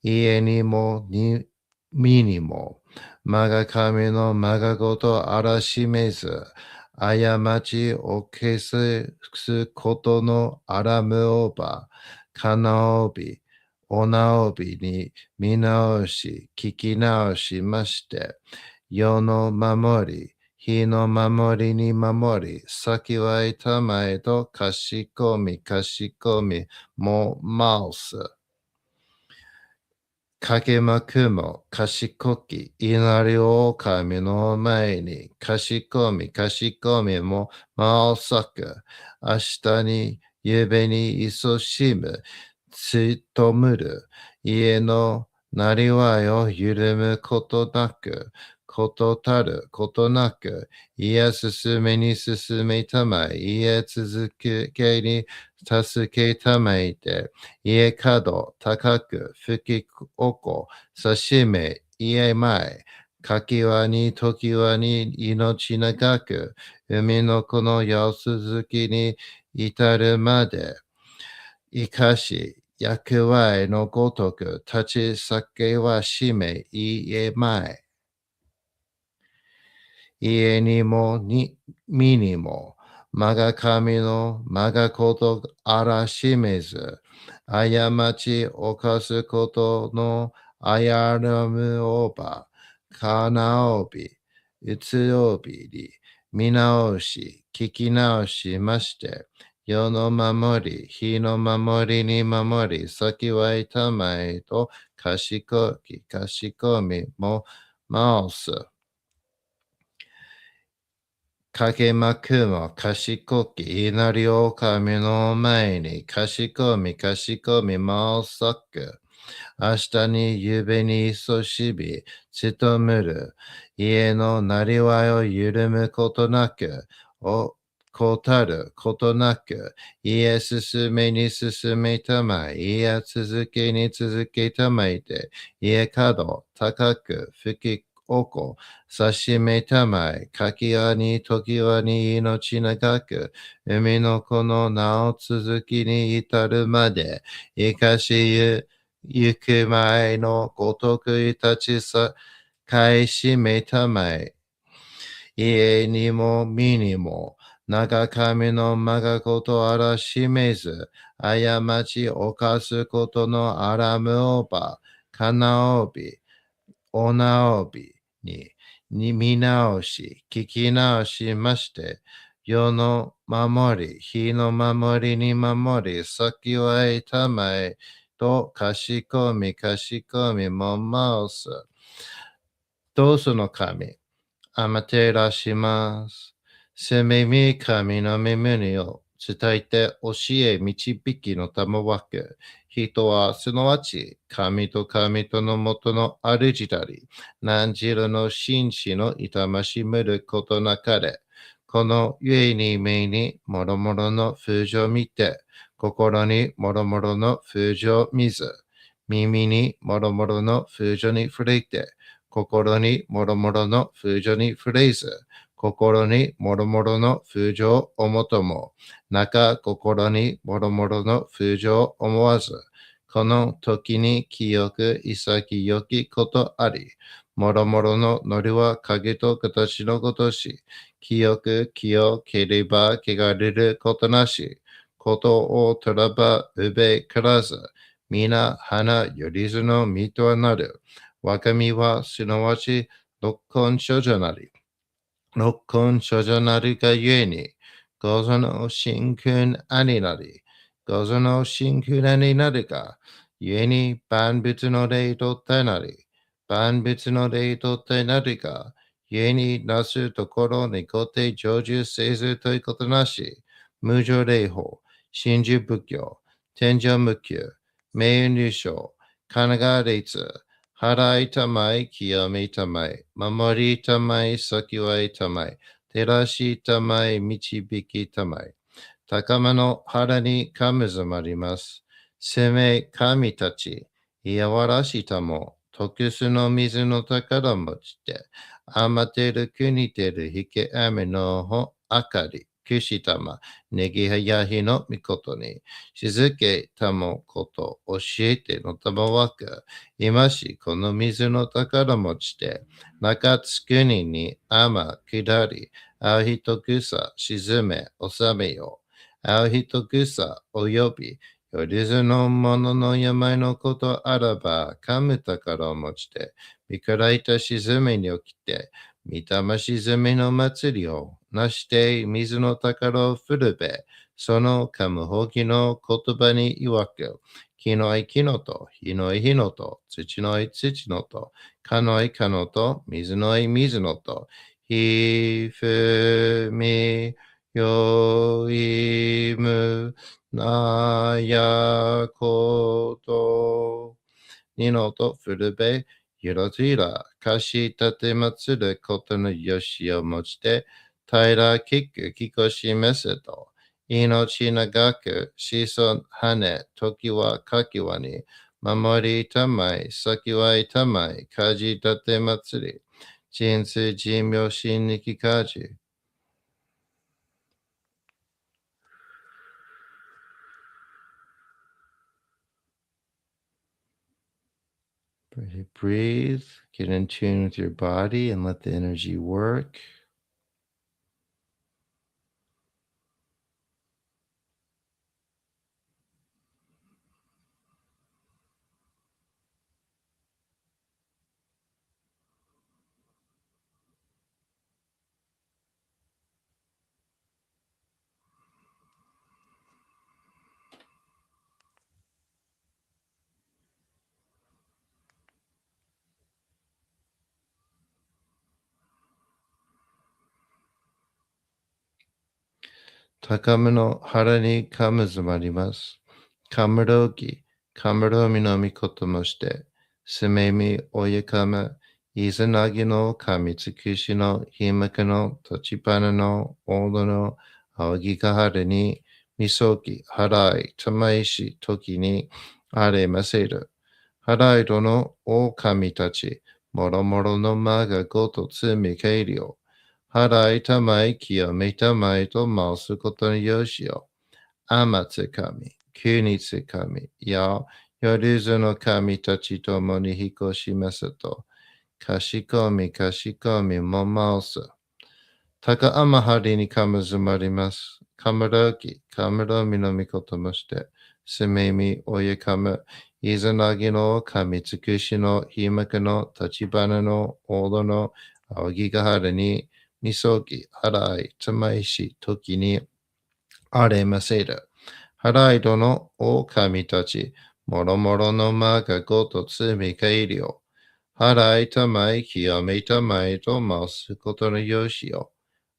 家にもに身にも、まが神のまがごとあらしめず、過ちを消すことのあらむおば、かなおび、おなおびに見直し、聞き直しまして、世の守り、日の守りに守り、先はいたまえとかしこみかしこみもマウス。かけまくもかしこき、稲荷を神の前に、かしこみかしこみもまおさく、明日にゆべにいそしむ、つとむる、家のなりわいを緩むことなく、ことたることなく、家進めに進めたまい、家続けに助けたまいて、家角高く吹き起こ、刺しめ家前、かきわに時はに命長く、海の子の様子好きに至るまで、生かし、役割のごとく立ち裂けはしめ家前。家にもに身にも、まが神のまがことあらしめず、過ち犯すことのあやらむおば、かなおび、うつおびに、見直し、聞き直しまして、世の守り、日の守りに守り、先はいたまえと、かしこき、かしこみも、まおす。かけまくもかしこき稲荷を神の前にかしこみかしこみもさく。明日にゆべにそしび、ちとむる。家のなりわいを緩むことなく、おこたることなく、家進めに進めたまい、家続けに続けたまいて、家角高く吹きおこ、さしめたまい、かきわに時はに命長く、海の子の名を続きに至るまで、生かしゆく前のごとくいたちさ、返しめたまい。家にも身にも、長神のまがことあらしめず、過ち犯すことのあらむおば、かなおび、おなおびに見直し、聞き直しまして、世の守り、日の守りに守り、先はいたまえ、と、かしこみ、かしこみ、もまおす。どうすの神。あまてらします。せめみ神の耳にを伝えて教え導きのたもわけ。人はすなわち神と神とのもとの主たり、何時の紳士の痛ましめることなかれ。この故に目にもろもろの風情を見て、心にもろもろの風情を見ず、耳にもろもろの風情に触れて、心にもろもろの風情に触れず、心にもろもろの風情を思とも、中心にもろもろの風情を思わず、この時に清く潔きことあり、もろもろのノリは影と形のごとし、清く清ければ汚れることなし、ことを取らばうべからず、皆花よりずの身となる。若みはすなわち六根処女なり。六根処女なるがゆえに、ごぞの真君兄なり。ごぞの真君兄なるが、ゆえに万物の霊と体なり。万物の霊と体なるが、ゆえになすところにごて成就せずということなし。無常霊法、真珠仏教、天上無休、名誉入賞、神奈川列、払いたまい、清めたまい、守りたまい、先はいたまい、照らしたまい、導きたまい。高間の腹に神ずまります。攻め神たち、いやわらしたも、特殊の水の宝持ちて、余てる国てる引け雨のほあかり、くしたま、ねぎはやひのみことに、静けたもこと教えてのたまわく、今しこの水の宝持ちて、中津国に雨下り、あうひと草沈め収めよう。あうひと草および、よりずのものの病のことあらば、かむ宝を持ちて、見からいた沈めに起きて、見たま沈めの祭りをなして水の宝を振るべ、その噛むほきの言葉に曰く、木のい木のと、火のい火のと、土のい土のと、かのいかのと、水のい水のと、ひふみよいむなやことにのとふるべゆらずいらかしたてまつることのよしをもちて平らきくきこしめせと命長く子孫羽時はかきわに守りたまい先はいたまいかじたてまつり人生人命心にきかじBreathe, get in tune with your body and let the energy work. Takame no hara ni kamuzumarimasu. Kamurogi, kamuromi no mikoto moshite, sumemi oyakama, izanagi no kamitsukushi no himaka no tachibana no odo no awagikahara ni misoki harai tamaishi toki ni aremaseru. Harai do no o kamitachi, moromoro no maga goto tsumi keirio. 払いたまい、清めたまいと申すことによしよ。天津神、国津神、や、よりずの神たちともに引こしますと、かしこみかしこみも申す。Taka amahari ni kamazumarimasu. Kamaroki, kamaromi no mikoto moshite. Sumemi oyakama. Izanagi no kami tsukushi no himaka no tachibana no odo no awagigahara ni misoki harai tamaishi toki ni aremaseru. Harai dono o kami tachi. Moromoro no ma ga goto tsumi kairi yo. Harai tamai kiyome tamai to masu koto no yoshi yo.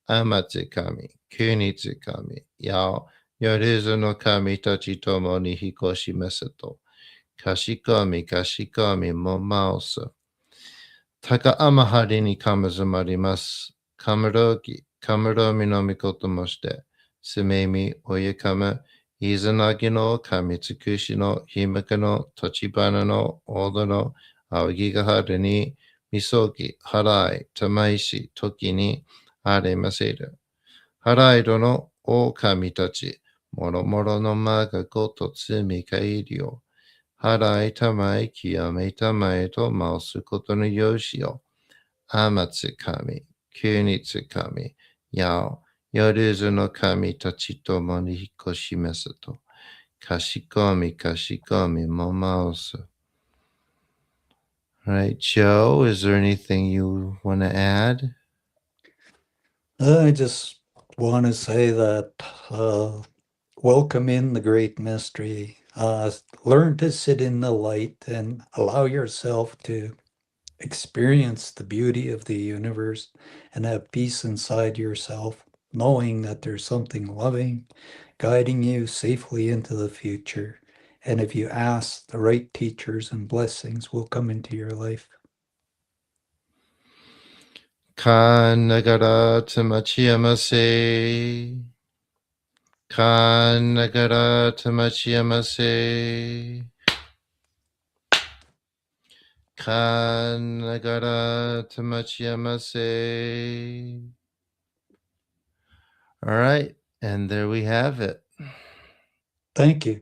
Amatsu kami, kunitsu kami, yao, yoruzu no kami tachi tomo ni hikoshi meseto. Kashikomi, kashikomi mo maosu. Taka amahari ni kamazumarimasu. Kamarogi, kamaromi no mikoto moshite. Sumemi oyakama. Izanagi no kami tsukushi no himaka no tachibana no odo no awagigahara ni misoki harai tamaishi toki ni aremaseru. Harai dono o kami tachi. Moromoro no ma ga goto tsumi kairi yo. Harai tamai kiyome tamai to maosu koto no yoshi yo. Amatsu kami, kunitsu kami, yao, yoruzu no kami tachi tomo ni hikoshi mesato. Kashikomi, kashikomi, momaosu. All right, Joe, is there anything you want to add? I just want to say that welcome in the great mystery. Learn to sit in the light and allow yourself to experience the beauty of the universe and have peace inside yourself, knowing that there's something loving guiding you safely into the future. And if you ask, the right teachers and blessings will come into your life. Kan nagara tamachiyamase. Kan nagara tamachiyamase. Kan nagara tamachiyamase. All right, and there we have it. Thank you.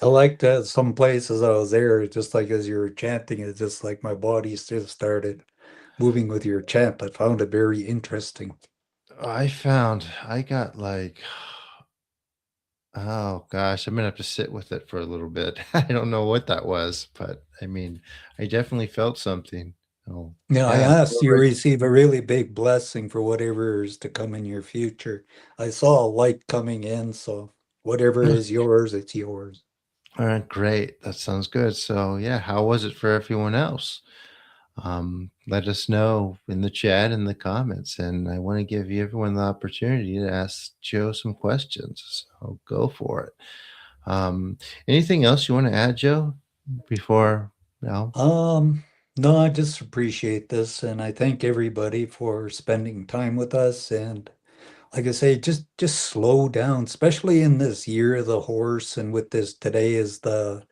I liked that some places I was there, just like as you were chanting it, just like my body just started moving with your chant. I found it very interesting. I got like, oh gosh, I'm gonna have to sit with it for a little bit. I don't know what that was, but I mean, I definitely felt something. Oh, Yeah, I yeah. asked you to receive a really big blessing for whatever is to come in your future. I saw a light coming in, so whatever is yours, it's yours. All right, great. That sounds good. So, yeah, how was it for everyone else? Let us know in the chat and the comments. And I want to give you everyone the opportunity to ask Joe some questions. So go for it. Um, Anything else you want to add, Joe, before? No. Um, no, I just appreciate this, and I thank everybody for spending time with us. And like I say, just slow down, especially in this year of the horse, and with this today is the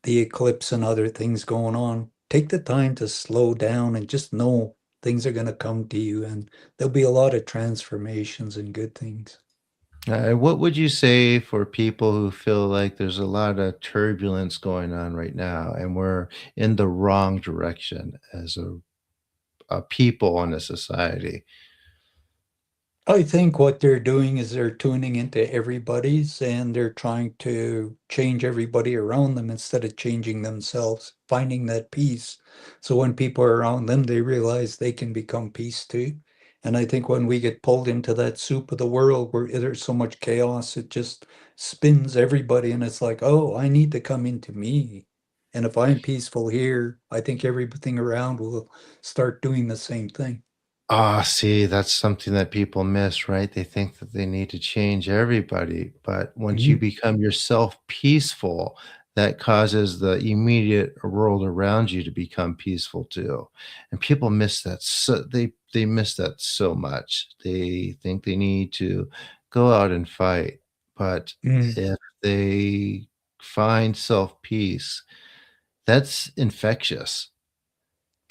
eclipse and other things going on. Take the time to slow down and just know things are going to come to you, and there'll be a lot of transformations and good things. What would you say for people who feel like there's a lot of turbulence going on right now and we're in the wrong direction as a people and a society? I think what they're doing is they're tuning into everybody's and they're trying to change everybody around them instead of changing themselves, finding that peace. So when people are around them, they realize they can become peace too. And I think when we get pulled into that soup of the world where there's so much chaos, it just spins everybody. And it's like, oh, I need to come into me. And if I'm peaceful here, I think everything around will start doing the same thing. Ah, see, that's something that people miss, right? They think that they need to change everybody, but once you Mhm. become yourself peaceful, that causes the immediate world around you to become peaceful too. And people miss that so they miss that so much. They think they need to go out and fight, but Mm. if they find self-peace, that's infectious.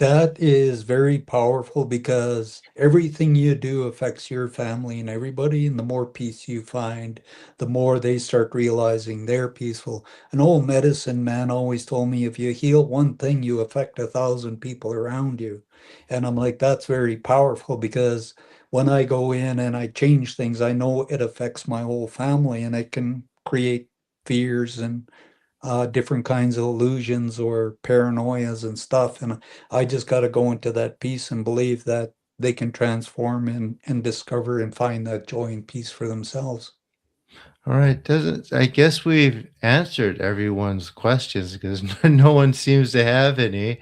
That is very powerful because everything you do affects your family and everybody. And the more peace you find, the more they start realizing they're peaceful. An old medicine man always told me if you heal one thing, you affect 1,000 people around you. And I'm like, that's very powerful because when I go in and I change things, I know it affects my whole family and it can create fears and different kinds of illusions or paranoias and stuff. And I just got to go into that peace and believe that they can transform and discover and find that joy and peace for themselves. All right, doesn't I guess we've answered everyone's questions because no one seems to have any.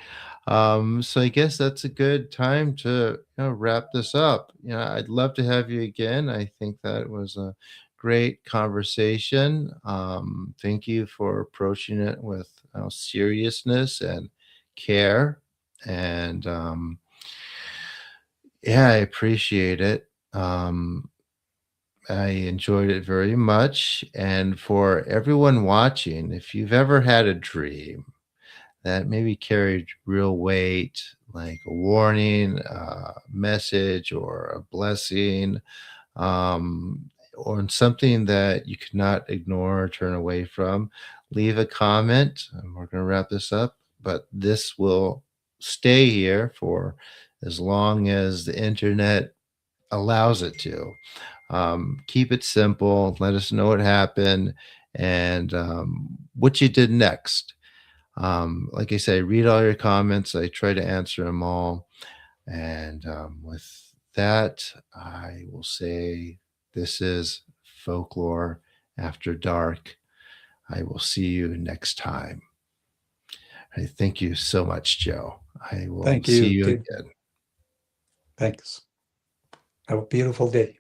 So I guess that's a good time to wrap this up. I'd love to have you again. I think that was a great conversation. Thank you for approaching it with seriousness and care. And yeah, I appreciate it. I enjoyed it very much. And for everyone watching, if you've ever had a dream that maybe carried real weight, like a warning, a message, or a blessing, or something that you could not ignore or turn away from, leave a comment. And we're going to wrap this up, but this will stay here for as long as the internet allows it to. Keep it simple. Let us know what happened and what you did next. Like I say, I read all your comments. I try to answer them all. And with that, I will say this is Folklore After Dark. I will see you next time. I thank you so much, Joe. I will Thank see you, you too. again. Thanks. Have a beautiful day.